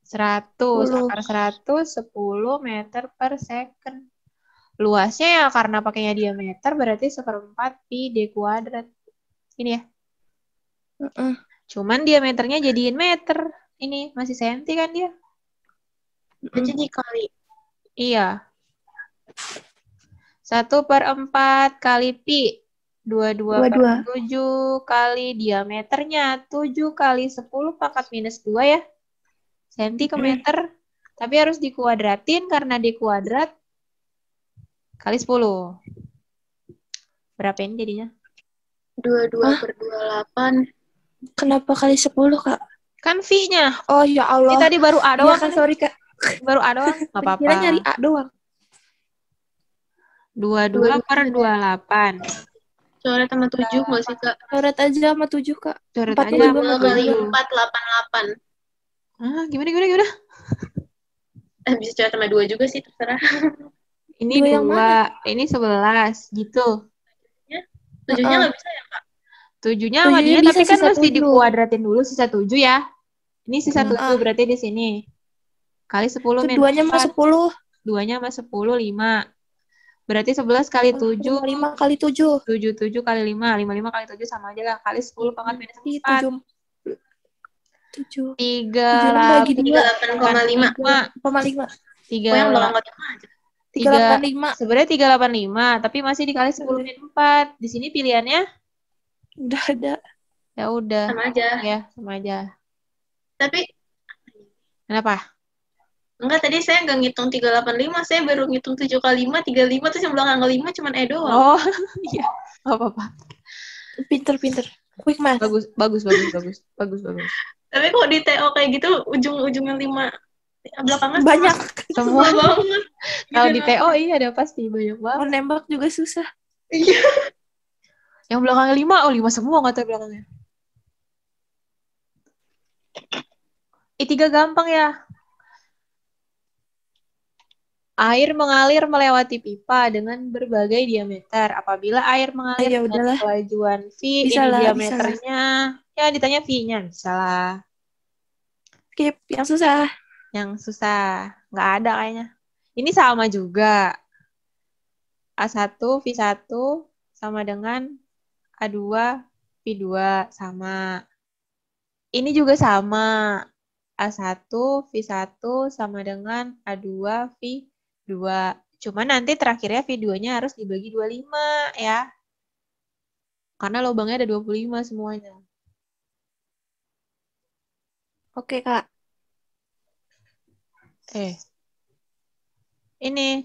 A: 100. Akar 100, 10 meter per second. Luasnya ya karena pakainya diameter berarti 1/4 pi D kuadrat. Ini ya. Cuman diameternya jadiin meter. Ini masih senti kan dia?
D: Jadi dikali.
A: Iya. 1/4 kali pi. 22/7 kali diameternya. 7 kali 10 pangkat minus 2 ya. Senti ke meter. Tapi harus dikuadratin karena D kuadrat kali 10. Berapa ini jadinya?
D: 22
B: Hah?
D: per 28.
B: Kenapa kali 10, Kak?
A: Kan V-nya.
B: Oh, ya
A: Ini
B: Allah.
A: tadi baru A
B: Iya
A: doang.
B: kan, sorry, Kak.
A: Baru A doang. Nggak apa-apa.
B: Kira nyari A doang.
A: 22 per 28.
D: Coret sama 7 nggak sih, Kak?
B: Coret aja sama 7, Kak.
A: Coret
B: 4
A: aja
B: juga
A: sama
B: sama
D: 2 kali
B: 7.
D: 4, 88.
A: Gimana?
D: Bisa coret sama 2 juga sih, terserah.
A: Ini
B: Dua yang
A: 2, ini 11, gitu.
D: 7-nya nggak bisa ya, Kak?
A: 7-nya sama
B: 7-nya
A: dia,
B: bisa,
A: tapi kan
B: sisa
A: mesti
B: 7.
A: dikuadratin dulu sisa 7 ya. Ini sisa 7
B: Heeh.
A: berarti di sini. Kali 10 minus
B: Keduanya sama
A: 4.
B: 10.
A: 2-nya sama 10, 5. Berarti 11 kali 7.
B: 5 kali 7.
A: 7 kali 5. 5 kali 7 sama aja lah. Kali 10 pangkat minus 4.
B: 7.
A: 3,
B: bagi 2.
D: 38,5.
B: 5.
D: Oh, yang belakang kotaknya aja.
B: 385.
A: Sebenarnya 385, tapi masih dikali 10 min 4. Di sini pilihannya
B: Udah ada.
A: ya udah.
D: Sama aja.
A: Ya, sama aja.
D: Tapi
A: Kenapa?
D: enggak, tadi saya nggak ngitung 385, saya baru ngitung 7 kali 5, 35, terus yang belakang 5 cuma E doang.
A: Oh, iya. Gak apa-apa.
B: Pinter. Quick math.
A: Bagus.
D: Tapi kok di TO kayak gitu, ujung-ujungnya 5, belakangnya
B: Banyak.
A: Semua
D: banget.
A: kalau di TO iya ada pasti banyak banget.
B: Mau nembak juga susah.
D: Iya.
A: Yang belakangnya 5, 5 semua nggak tahu belakangnya. I3 gampang ya. Air mengalir melewati pipa dengan berbagai diameter. Apabila air mengalir
B: Ya
A: dengan
B: udahlah.
A: kelajuan V,
B: Bisa
A: ini
B: lah,
A: diameternya. Ya ditanya V-nya, bisa lah.
B: Skip. Yang susah.
A: Yang susah, nggak ada kayaknya. Ini sama juga. A1, V1 sama dengan A2, V2 sama. Ini juga sama. A1, V1 sama dengan A2, V2. Cuma nanti terakhirnya V2-nya harus dibagi 25 ya. Karena lubangnya ada 25 semuanya.
B: Oke, Kak.
A: Ini.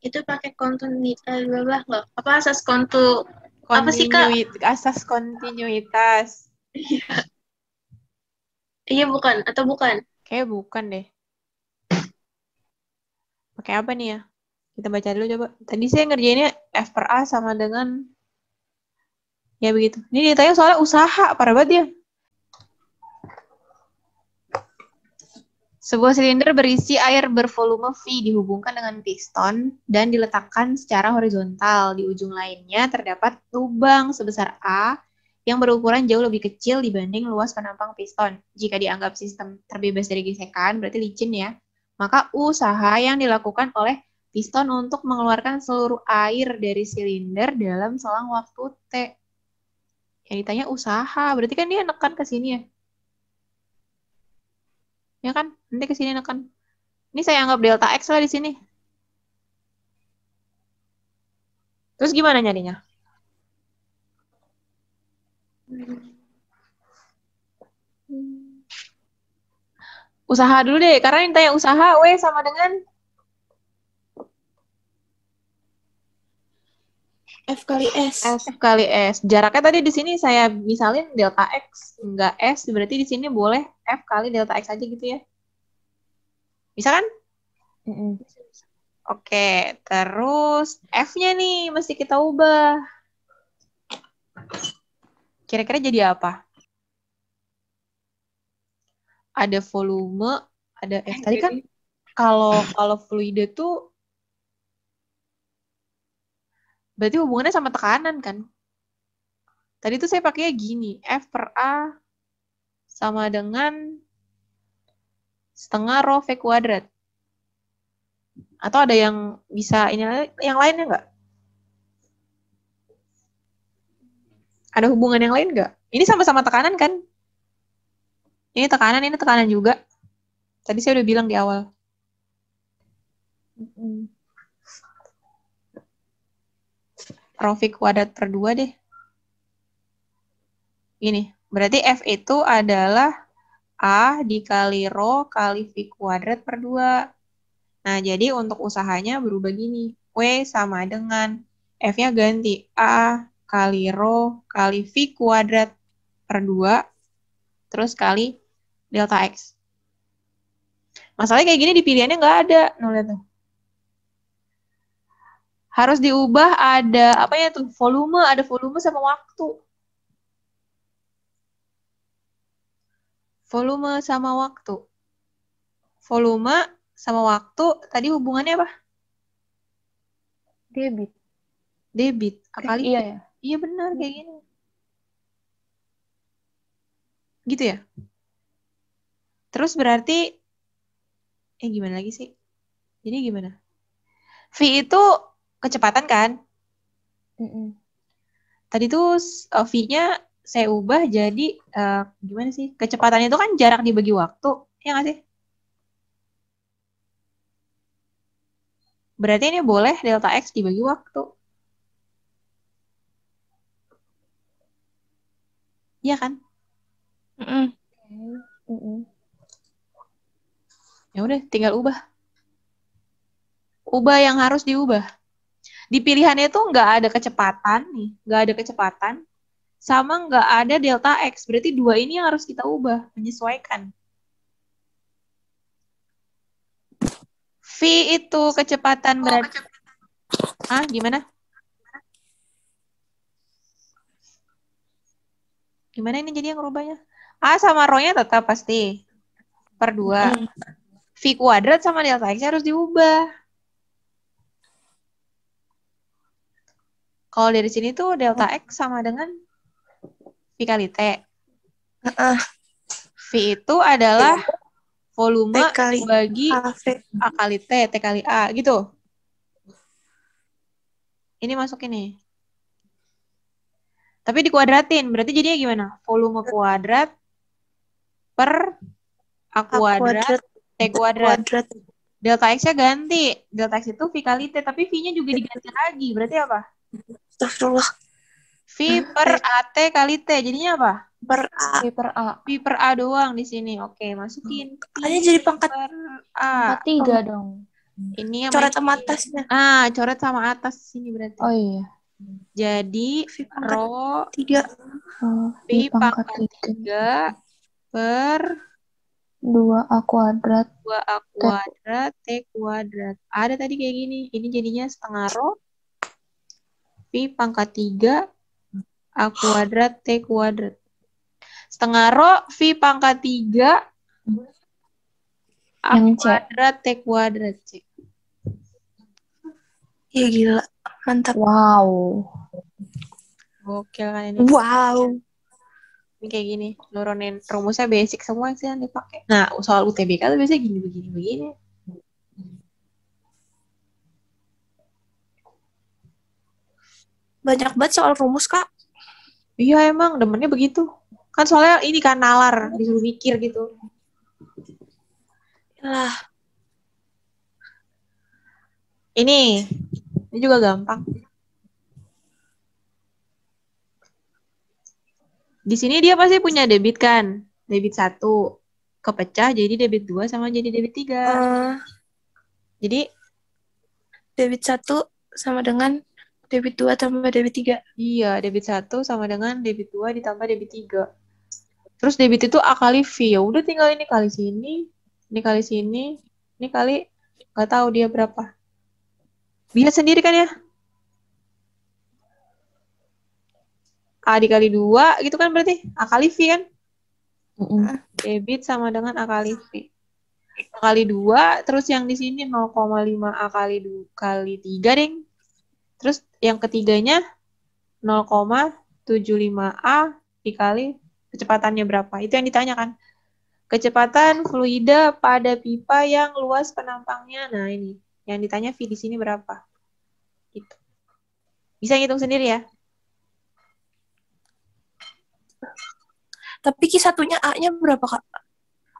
D: Itu pakai kontinuitas nggak? Apa asas kontu? Apa sih, Kak?
A: Asas kontinuitas.
D: Iya, bukan? Atau bukan?
A: Kayaknya bukan deh. Pakai apa nih ya? Kita baca dulu coba. Tadi saya ngerjainnya F per A sama dengan ya begitu. Ini ditanya soalnya usaha, parah banget ya. Sebuah silinder berisi air bervolume V dihubungkan dengan piston dan diletakkan secara horizontal. Di ujung lainnya terdapat lubang sebesar A yang berukuran jauh lebih kecil dibanding luas penampang piston. Jika dianggap sistem terbebas dari gesekan, berarti licin ya. Maka usaha yang dilakukan oleh piston untuk mengeluarkan seluruh air dari silinder dalam selang waktu T. Yang ditanya usaha, berarti kan dia nekan ke sini ya. Ya kan? Nanti ke sini nekan. Ini saya anggap delta X lah di sini. Terus gimana nyarinya? Usaha dulu deh, karena yang tanya usaha, W sama dengan
B: F kali S.
A: F kali S. Jaraknya tadi di sini saya misalin delta X, enggak S, berarti di sini boleh F kali delta X aja gitu ya. Bisa kan? Oke, terus F-nya nih mesti kita ubah. Kira-kira jadi apa? Ada volume, ada F. Tadi kan kalau fluida tuh berarti hubungannya sama tekanan kan? Tadi tuh saya pakainya gini, F per A sama dengan setengah rho V kuadrat. Atau ada yang bisa ini yang lainnya nggak? Ada hubungan yang lain nggak? Ini sama-sama tekanan kan? Ini tekanan juga. Tadi saya udah bilang di awal. Rho V kuadrat per 2 deh. Ini, berarti F itu adalah A dikali rho kali V kuadrat per 2. Nah, jadi untuk usahanya berubah gini. W sama dengan F-nya ganti A kali rho kali V kuadrat per 2 terus kali delta X. Masalahnya kayak gini di pilihannya nggak ada. Nah, lihat tuh. Harus diubah ada apa ya tuh? Volume, ada volume sama waktu. Volume sama waktu. Volume sama waktu tadi hubungannya apa?
C: Debit.
A: Debit. Kali
C: Iya ya.
A: iya benar kayak gini. Gitu ya? Terus berarti gimana lagi sih? Jadi gimana? V itu kecepatan kan? Tadi tuh V-nya saya ubah jadi gimana sih? Kecepatan itu kan jarak dibagi waktu, ya nggak sih? Berarti ini boleh delta X dibagi waktu. Iya kan? Ya udah, tinggal ubah. Ubah yang harus diubah. Di pilihannya tuh nggak ada kecepatan nih, nggak ada kecepatan, sama nggak ada delta X. Berarti dua ini yang harus kita ubah, menyesuaikan. V itu kecepatan berarti. Gimana? Gimana ini jadi yang rubahnya? A sama rho-nya tetap pasti. Per 2. V kuadrat sama delta X harus diubah. Kalau dari sini tuh delta X sama dengan V kali T. V itu adalah volume bagi A kali T, T kali A, gitu. Ini masuk ini. Tapi dikuadratin, berarti jadinya gimana? Volume kuadrat per A kuadrat, T kuadrat. Delta X-nya ganti. Delta X itu V kali T, tapi V-nya juga diganti lagi. Berarti apa?
B: Astagfirullah.
A: V per AT kali T. Jadinya apa?
B: Per A.
C: V per A.
A: V per A doang di sini. Oke, masukin.
B: Kayaknya jadi pangkat
A: per A.
C: 3 dong.
A: Ini yang
B: coret sama atasnya.
A: Coret sama atas sini berarti.
C: Oh iya.
A: Jadi rho
B: 3.
A: V pangkat 3 per
C: 2A kuadrat
A: 2A kuadrat T kuadrat. Ada tadi kayak gini. Ini jadinya setengah rho V pangkat 3 A kuadrat T kuadrat. Setengah rho V pangkat 3 A
C: Yang C.
A: kuadrat T kuadrat. C.
B: Ya gila. Mantap.
C: Wow.
A: Gokil kan ini.
B: Wow.
A: Ini kayak gini. Nurunin rumusnya basic semua sih yang dipakai. Nah, soal UTBK tuh biasanya gini.
B: Banyak banget soal rumus, Kak.
A: Iya emang, demennya begitu. Kan soalnya ini kan nalar, disuruh mikir gitu.
B: Lah.
A: Ini juga gampang. Di sini dia pasti punya debit kan? Debit 1 kepecah jadi debit 2 sama jadi debit 3. Jadi
B: Debit 1 sama dengan debit 2 tambah debit 3.
A: Iya, debit 1 sama dengan debit 2 ditambah debit 3. Terus debit itu A kali V. Ya udah tinggal ini kali sini, ini kali sini, ini kali nggak tahu dia berapa. Lihat sendiri kan ya? A dikali 2 gitu kan berarti A kali V kan? Debit sama dengan A kali V. A kali 2, terus yang di sini 0,5 A kali 2 kali 3 deng. Terus yang ketiganya 0,75 A dikali kecepatannya berapa. Itu yang ditanyakan. Kecepatan fluida pada pipa yang luas penampangnya. Nah ini. Yang ditanya V di sini berapa. Gitu. Bisa ngitung sendiri ya.
B: Tapi Q1-nya A-nya berapa, Kak?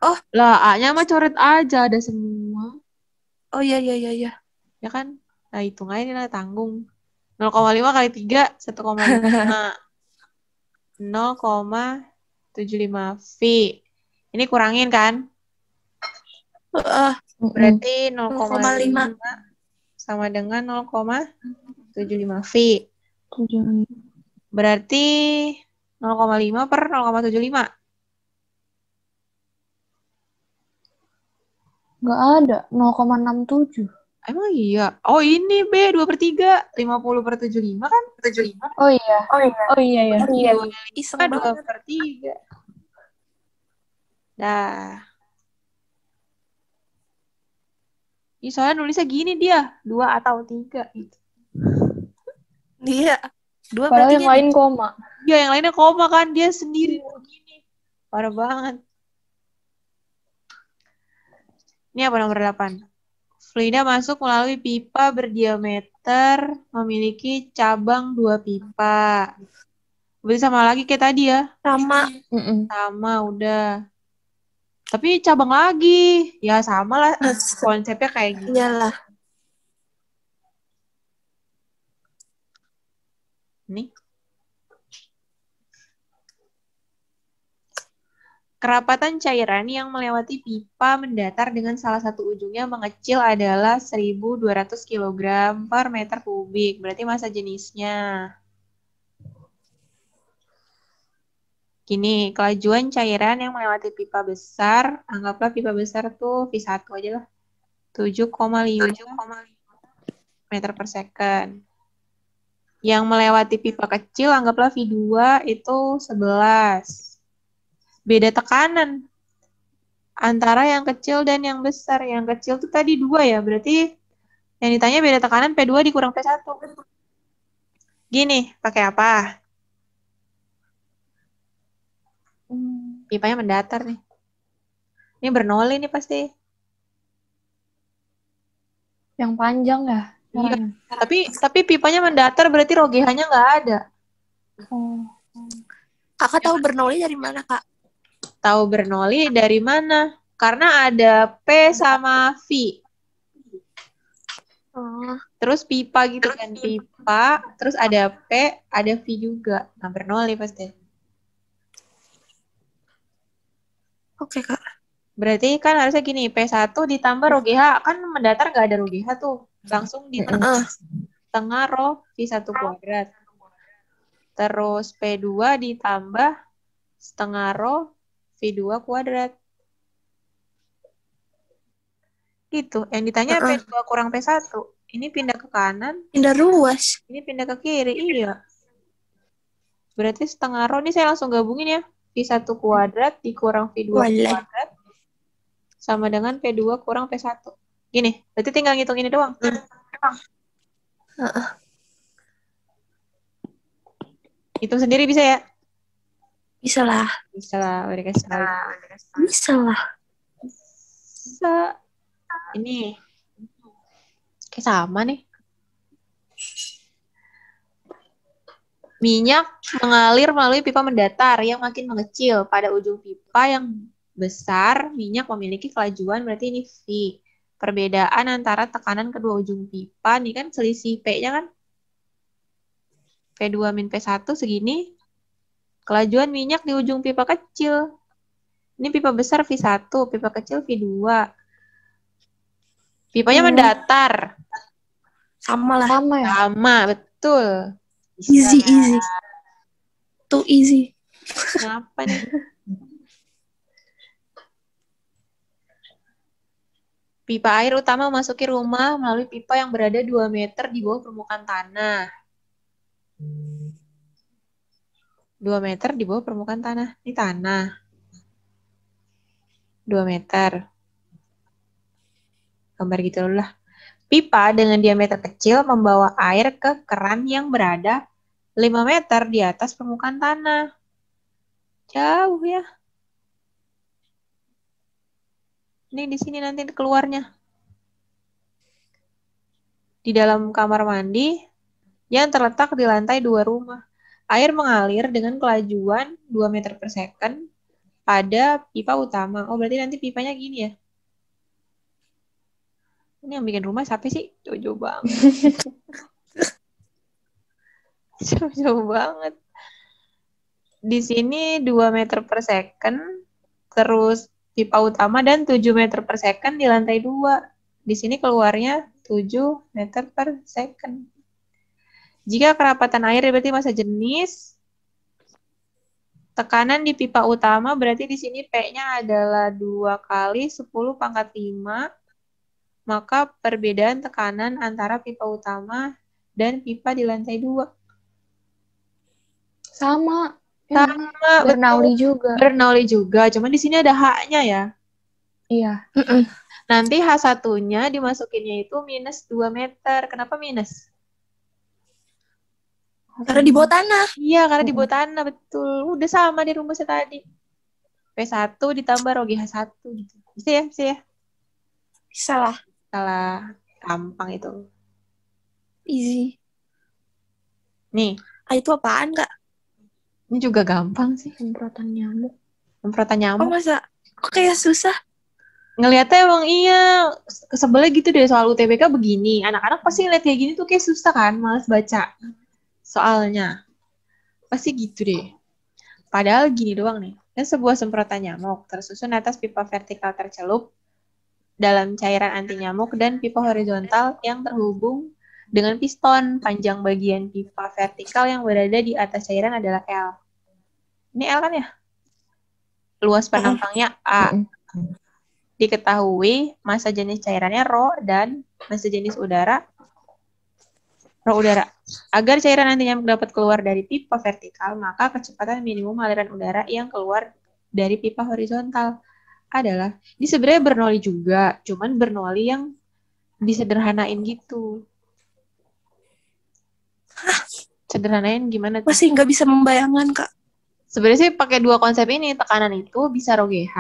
A: Oh, lah A-nya mah coret aja ada semua.
B: Oh iya.
A: Ya kan? Nah, hitung aja nih lah, tanggung. 0,5 kali 3, 1,5. 0,75 V. Ini kurangin kan? Berarti 0,5 sama dengan 0,75 V. Berarti 0,5 per 0,75.
C: Nggak ada. 0,67.
A: Emang iya? Oh ini B, 2/3. 50/75 kan?
C: Oh iya. Oh iya ya.
B: Iseng
A: 2
B: banget.
A: 2/3. Dah. Ini soalnya nulisnya gini dia. 2 atau 3 gitu.
B: Iya. 2
C: Padahal
B: berarti
C: yang lain koma.
A: Ya, yang lainnya koma kan. Dia sendiri begini. Parah banget. Ini apa nomor 8? Fluida masuk melalui pipa berdiameter memiliki cabang 2 pipa. Berarti sama lagi kayak tadi ya.
B: sama.
A: Sama, udah. Tapi cabang lagi. Ya sama lah. Konsepnya kayak gitu.
B: Iyalah.
A: Nih. Kerapatan cairan yang melewati pipa mendatar dengan salah satu ujungnya mengecil adalah 1.200 kg per meter kubik. Berarti massa jenisnya. Gini, kelajuan cairan yang melewati pipa besar, anggaplah pipa besar tuh V1 aja lah. 7,5 meter per second. Yang melewati pipa kecil, anggaplah V2 itu 11. Beda tekanan antara yang kecil dan yang besar. Yang kecil tuh tadi 2 ya, berarti yang ditanya beda tekanan P2 dikurang P1. Gini, pakai apa? Pipanya mendatar nih. Ini Bernoulli nih pasti.
C: Yang panjang ya.
A: Iya, tapi pipanya mendatar berarti ROGH-nya nggak ada.
C: Oh.
B: Kakak tahu Bernoulli dari mana, Kak?
A: Tahu Bernoulli dari mana? Karena ada P sama V.
B: Oh,
A: Terus pipa gitu kan, pipa. Terus ada P, ada V juga. Nah, Bernoulli pasti.
B: oke, Kak.
A: Berarti kan harusnya gini, P1 ditambah ROGH. Kan mendatar nggak ada ROGH tuh. Langsung ditambah setengah rho V1 kuadrat. Terus P2 ditambah setengah rho V2 kuadrat. Gitu. Yang ditanya P2 kurang P1. Ini pindah ke kanan,
B: Pindah ruas.
A: ini pindah ke kiri. Iya. Berarti setengah rho ini saya langsung gabungin ya. V1 kuadrat dikurang V2
B: Walah.
A: kuadrat sama dengan P2 kurang P1. Gini, berarti tinggal ngitung ini doang. Hitung sendiri bisa ya?
B: Bisa lah.
A: Bisa lah, udah kasih tahu.
B: Bisa lah.
A: Bisa. Ini kayak sama nih. Minyak mengalir melalui pipa mendatar yang makin mengecil. Pada ujung pipa yang besar, minyak memiliki kelajuan, berarti ini V. Perbedaan antara tekanan kedua ujung pipa, nih kan selisih P-nya kan? P2 min P1 segini. Kelajuan minyak di ujung pipa kecil. Ini pipa besar V1, pipa kecil V2. Pipanya mendatar.
B: Sama lah.
C: Sama ya.
A: Sama, betul.
B: Easy. Too easy.
A: Kenapa nih? Pipa air utama memasuki rumah melalui pipa yang berada 2 meter di bawah permukaan tanah. 2 meter di bawah permukaan tanah. Ini tanah. 2 meter. Gambar gitu lah. Pipa dengan diameter kecil membawa air ke keran yang berada 5 meter di atas permukaan tanah. Jauh ya. Ini di sini nanti keluarnya. Di dalam kamar mandi yang terletak di lantai 2 rumah. Air mengalir dengan kelajuan 2 meter per second pada pipa utama. Oh, berarti nanti pipanya gini ya. Ini yang bikin rumah siapa sih? Jauh-jauh banget. Jauh-jauh banget. Di sini 2 meter per second, terus pipa utama dan 7 meter per second di lantai 2. Di sini keluarnya 7 meter per second. Jika kerapatan air berarti massa jenis. Tekanan di pipa utama berarti di sini P-nya adalah 2 kali 10 pangkat 5. Maka perbedaan tekanan antara pipa utama dan pipa di lantai 2.
C: Sama.
A: Sama,
C: Bernauli
A: betul.
C: juga.
A: Bernauli juga. Cuman di sini ada H-nya ya.
C: Iya.
A: Nanti H1-nya dimasukinnya itu minus 2 meter. Kenapa minus?
B: Karena di bawah tanah.
A: Iya, karena di bawah tanah, betul. Udah sama di rumusnya tadi. P1 ditambah rho GH1 gitu. Bisa ya? Bisa ya?
B: Bisa lah.
A: Salah. Gampang itu.
B: Easy.
A: Nih,
B: Itu apaan, Kak?
A: ini juga gampang sih.
C: Semprotan nyamuk.
A: Semprotan
B: Oh,
A: nyamuk.
B: masa? Kok kayak susah?
A: Ngeliatnya emang iya. Sebelnya gitu deh soal UTBK begini. Anak-anak pasti ngeliat kayak gini tuh kayak susah kan. Males baca soalnya. Pasti gitu deh. Padahal gini doang nih. Kan sebuah semprotan nyamuk tersusun atas pipa vertikal tercelup dalam cairan anti nyamuk dan pipa horizontal yang terhubung dengan piston. Panjang bagian pipa vertikal yang berada di atas cairan adalah L. Ini L kan ya? Luas penampangnya A. Diketahui massa jenis cairannya rho dan massa jenis udara rho udara. Agar cairan anti nyamuk dapat keluar dari pipa vertikal, maka kecepatan minimum aliran udara yang keluar dari pipa horizontal adalah, ini sebenarnya Bernoulli juga, cuman Bernoulli yang disederhanain gitu. Sederhanain gimana tuh?
B: Masih nggak bisa membayangkan, Kak.
A: Sebenarnya sih pakai 2 konsep ini, tekanan itu bisa rho GH.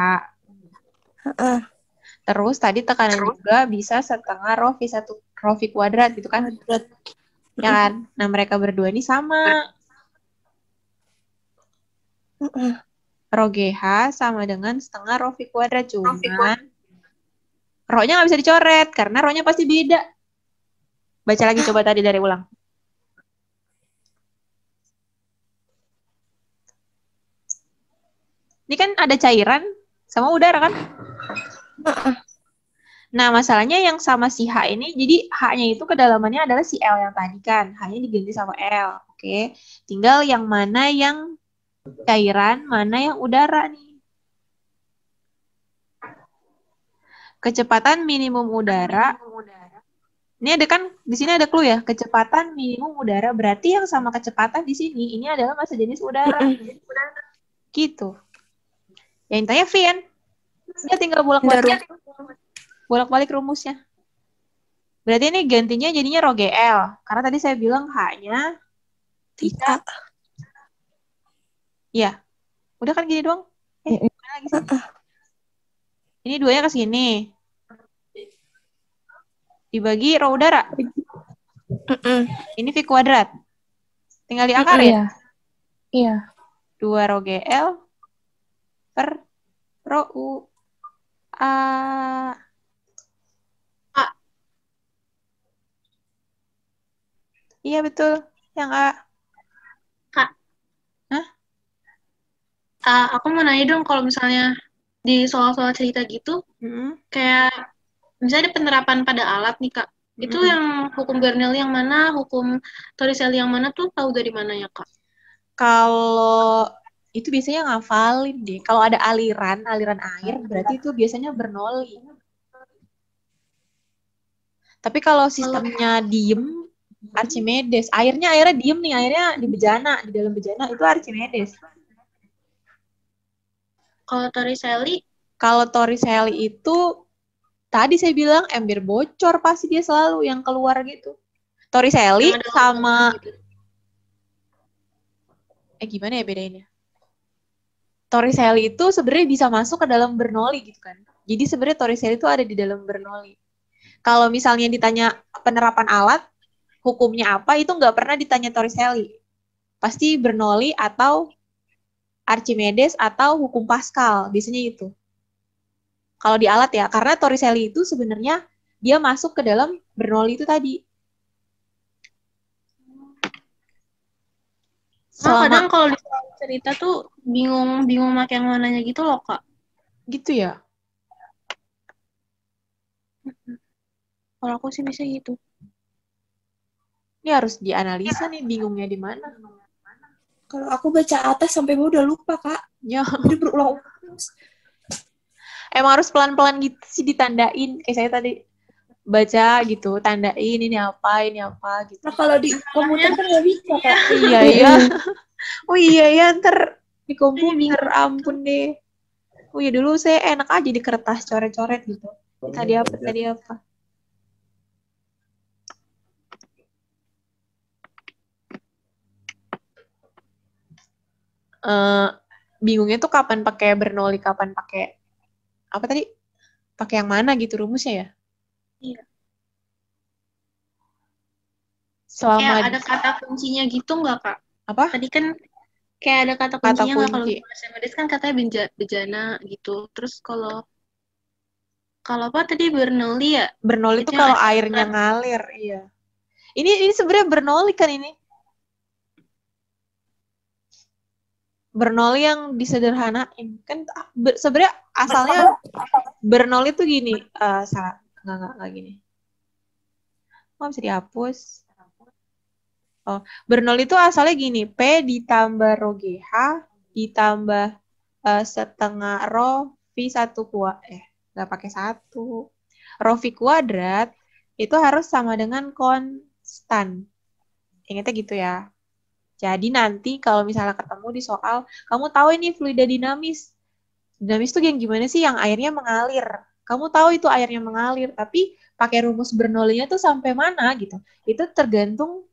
A: Terus tadi tekanan juga bisa setengah rho V1 rho V kuadrat gitu kan? Ya kan? Nah, mereka berdua ini sama. Rho GH sama dengan setengah rho V kuadrat. Cuman rho-nya nggak bisa dicoret karena rho-nya pasti beda. Baca lagi coba tadi dari ulang. Ini kan ada cairan sama udara kan? Nah, masalahnya yang sama si H ini, jadi H-nya itu kedalamannya adalah si L yang tadi kan. H-nya diganti sama L. Oke. Tinggal yang mana yang cairan, mana yang udara nih. Kecepatan minimum udara. Ini ada kan, di sini ada clue ya. Kecepatan minimum udara. Berarti yang sama kecepatan di sini, ini adalah massa jenis udara. Gitu. Yang tanya V kan? Dia tinggal bolak-balik rumusnya. Berarti ini gantinya jadinya rho GL. Karena tadi saya bilang H-nya bisa. Iya. Udah kan gini doang? Mana lagi sih? Ini 2-nya ke sini. Dibagi rho udara. Ini V kuadrat. Tinggal diakar ya?
C: Iya.
A: 2 rho GL per rho U A. Iya betul, yang A.
D: Kak.
A: Hah?
D: Aku mau nanya dong kalau misalnya di soal-soal cerita gitu, kayak misalnya ada penerapan pada alat nih Kak. Itu yang hukum Bernoulli yang mana, hukum Torricelli yang mana tuh tahu dari mana ya Kak?
A: Kalau itu biasanya ngafalin deh. Kalau ada aliran air, berarti itu biasanya Bernoulli. Tapi kalau sistemnya diem, Archimedes. Airnya diem nih, airnya di bejana, di dalam bejana itu Archimedes.
D: Kalau Torricelli?
A: Kalau Torricelli itu tadi saya bilang ember bocor pasti dia selalu yang keluar gitu. Torricelli sama gitu. Gimana ya bedainnya? Torricelli itu sebenarnya bisa masuk ke dalam Bernoulli gitu kan. Jadi sebenarnya Torricelli itu ada di dalam Bernoulli. Kalau misalnya ditanya penerapan alat, hukumnya apa, itu nggak pernah ditanya Torricelli. Pasti Bernoulli atau Archimedes atau hukum Pascal, biasanya itu. Kalau di alat ya, karena Torricelli itu sebenarnya dia masuk ke dalam Bernoulli itu tadi.
D: Kadang kalau di cerita tuh bingung pakai yang mananya gitu loh Kak.
A: Gitu ya?
D: Kalau aku sih bisa gitu.
A: Ini harus dianalisa nih bingungnya di mana.
B: Kalau aku baca atas sampai bawah udah lupa, Kak.
A: Ya.
B: Jadi berulang-ulang terus.
A: Emang harus pelan-pelan gitu sih ditandain. Kayak saya tadi baca gitu, tandain ini apa gitu.
B: Nah, kalau di komputer kan nggak bisa, Kak.
A: Iya, iya. Oh iya ya, ntar di komputer, ampun deh. Oh iya, dulu saya enak aja di kertas coret-coret gitu. Tadi apa? Bingungnya tuh kapan pakai Bernoulli, kapan pakai apa tadi? Pakai yang mana gitu rumusnya ya?
D: Iya.
A: Selama
D: kayak ada kata kuncinya gitu nggak, Kak?
A: apa?
D: Tadi kan kayak ada kata kuncinya nggak, kalau bahasa medis kan katanya bejana gitu. Terus kalau apa tadi Bernoulli ya?
A: Bernoulli itu kalau airnya ngalir, iya. Ini sebenarnya Bernoulli kan ini. Bernoulli yang disederhanain kan sebenarnya asalnya Bernoulli tuh gini, salah nggak gini. Bisa dihapus. Oh, Bernoulli itu asalnya gini, P ditambah rho GH ditambah setengah rho V1 nggak pakai 1. Rho V kuadrat itu harus sama dengan konstan. Ingatnya gitu ya. Jadi nanti kalau misalnya ketemu di soal, kamu tahu ini fluida dinamis. Dinamis itu yang gimana sih? Yang airnya mengalir. Kamu tahu itu airnya mengalir, tapi pakai rumus Bernoulli-nya tuh sampai mana gitu. Itu tergantung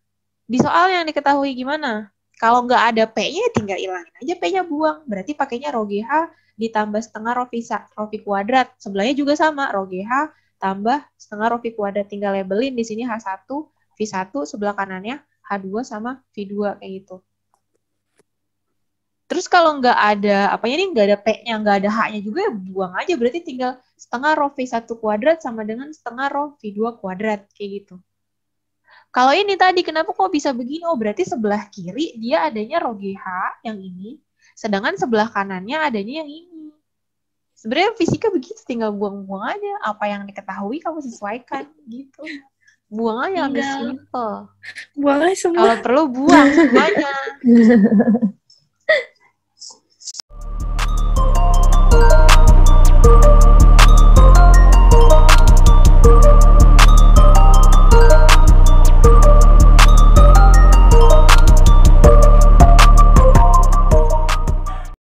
A: di soal yang diketahui gimana. Kalau nggak ada P-nya, tinggal ilangin aja P-nya, buang. Berarti pakainya rho GH ditambah setengah rho V kuadrat. Sebelahnya juga sama, rho GH tambah setengah rho V kuadrat. Tinggal labelin di sini H1, V1, sebelah kanannya H2 sama V2 kayak gitu. Terus kalau nggak ada apanya nih, nggak ada P-nya, nggak ada H-nya juga, ya buang aja. Berarti tinggal setengah rho V1 kuadrat sama dengan setengah rho V2 kuadrat kayak gitu. Kalau ini tadi kenapa kok bisa begini? Oh, berarti sebelah kiri dia adanya rho GH yang ini, sedangkan sebelah kanannya adanya yang ini. Sebenarnya fisika begitu, tinggal buang-buang aja. Apa yang diketahui kamu sesuaikan gitu. Buang aja, lebih simple.
B: Buang aja semua.
A: Kalau perlu buang semuanya.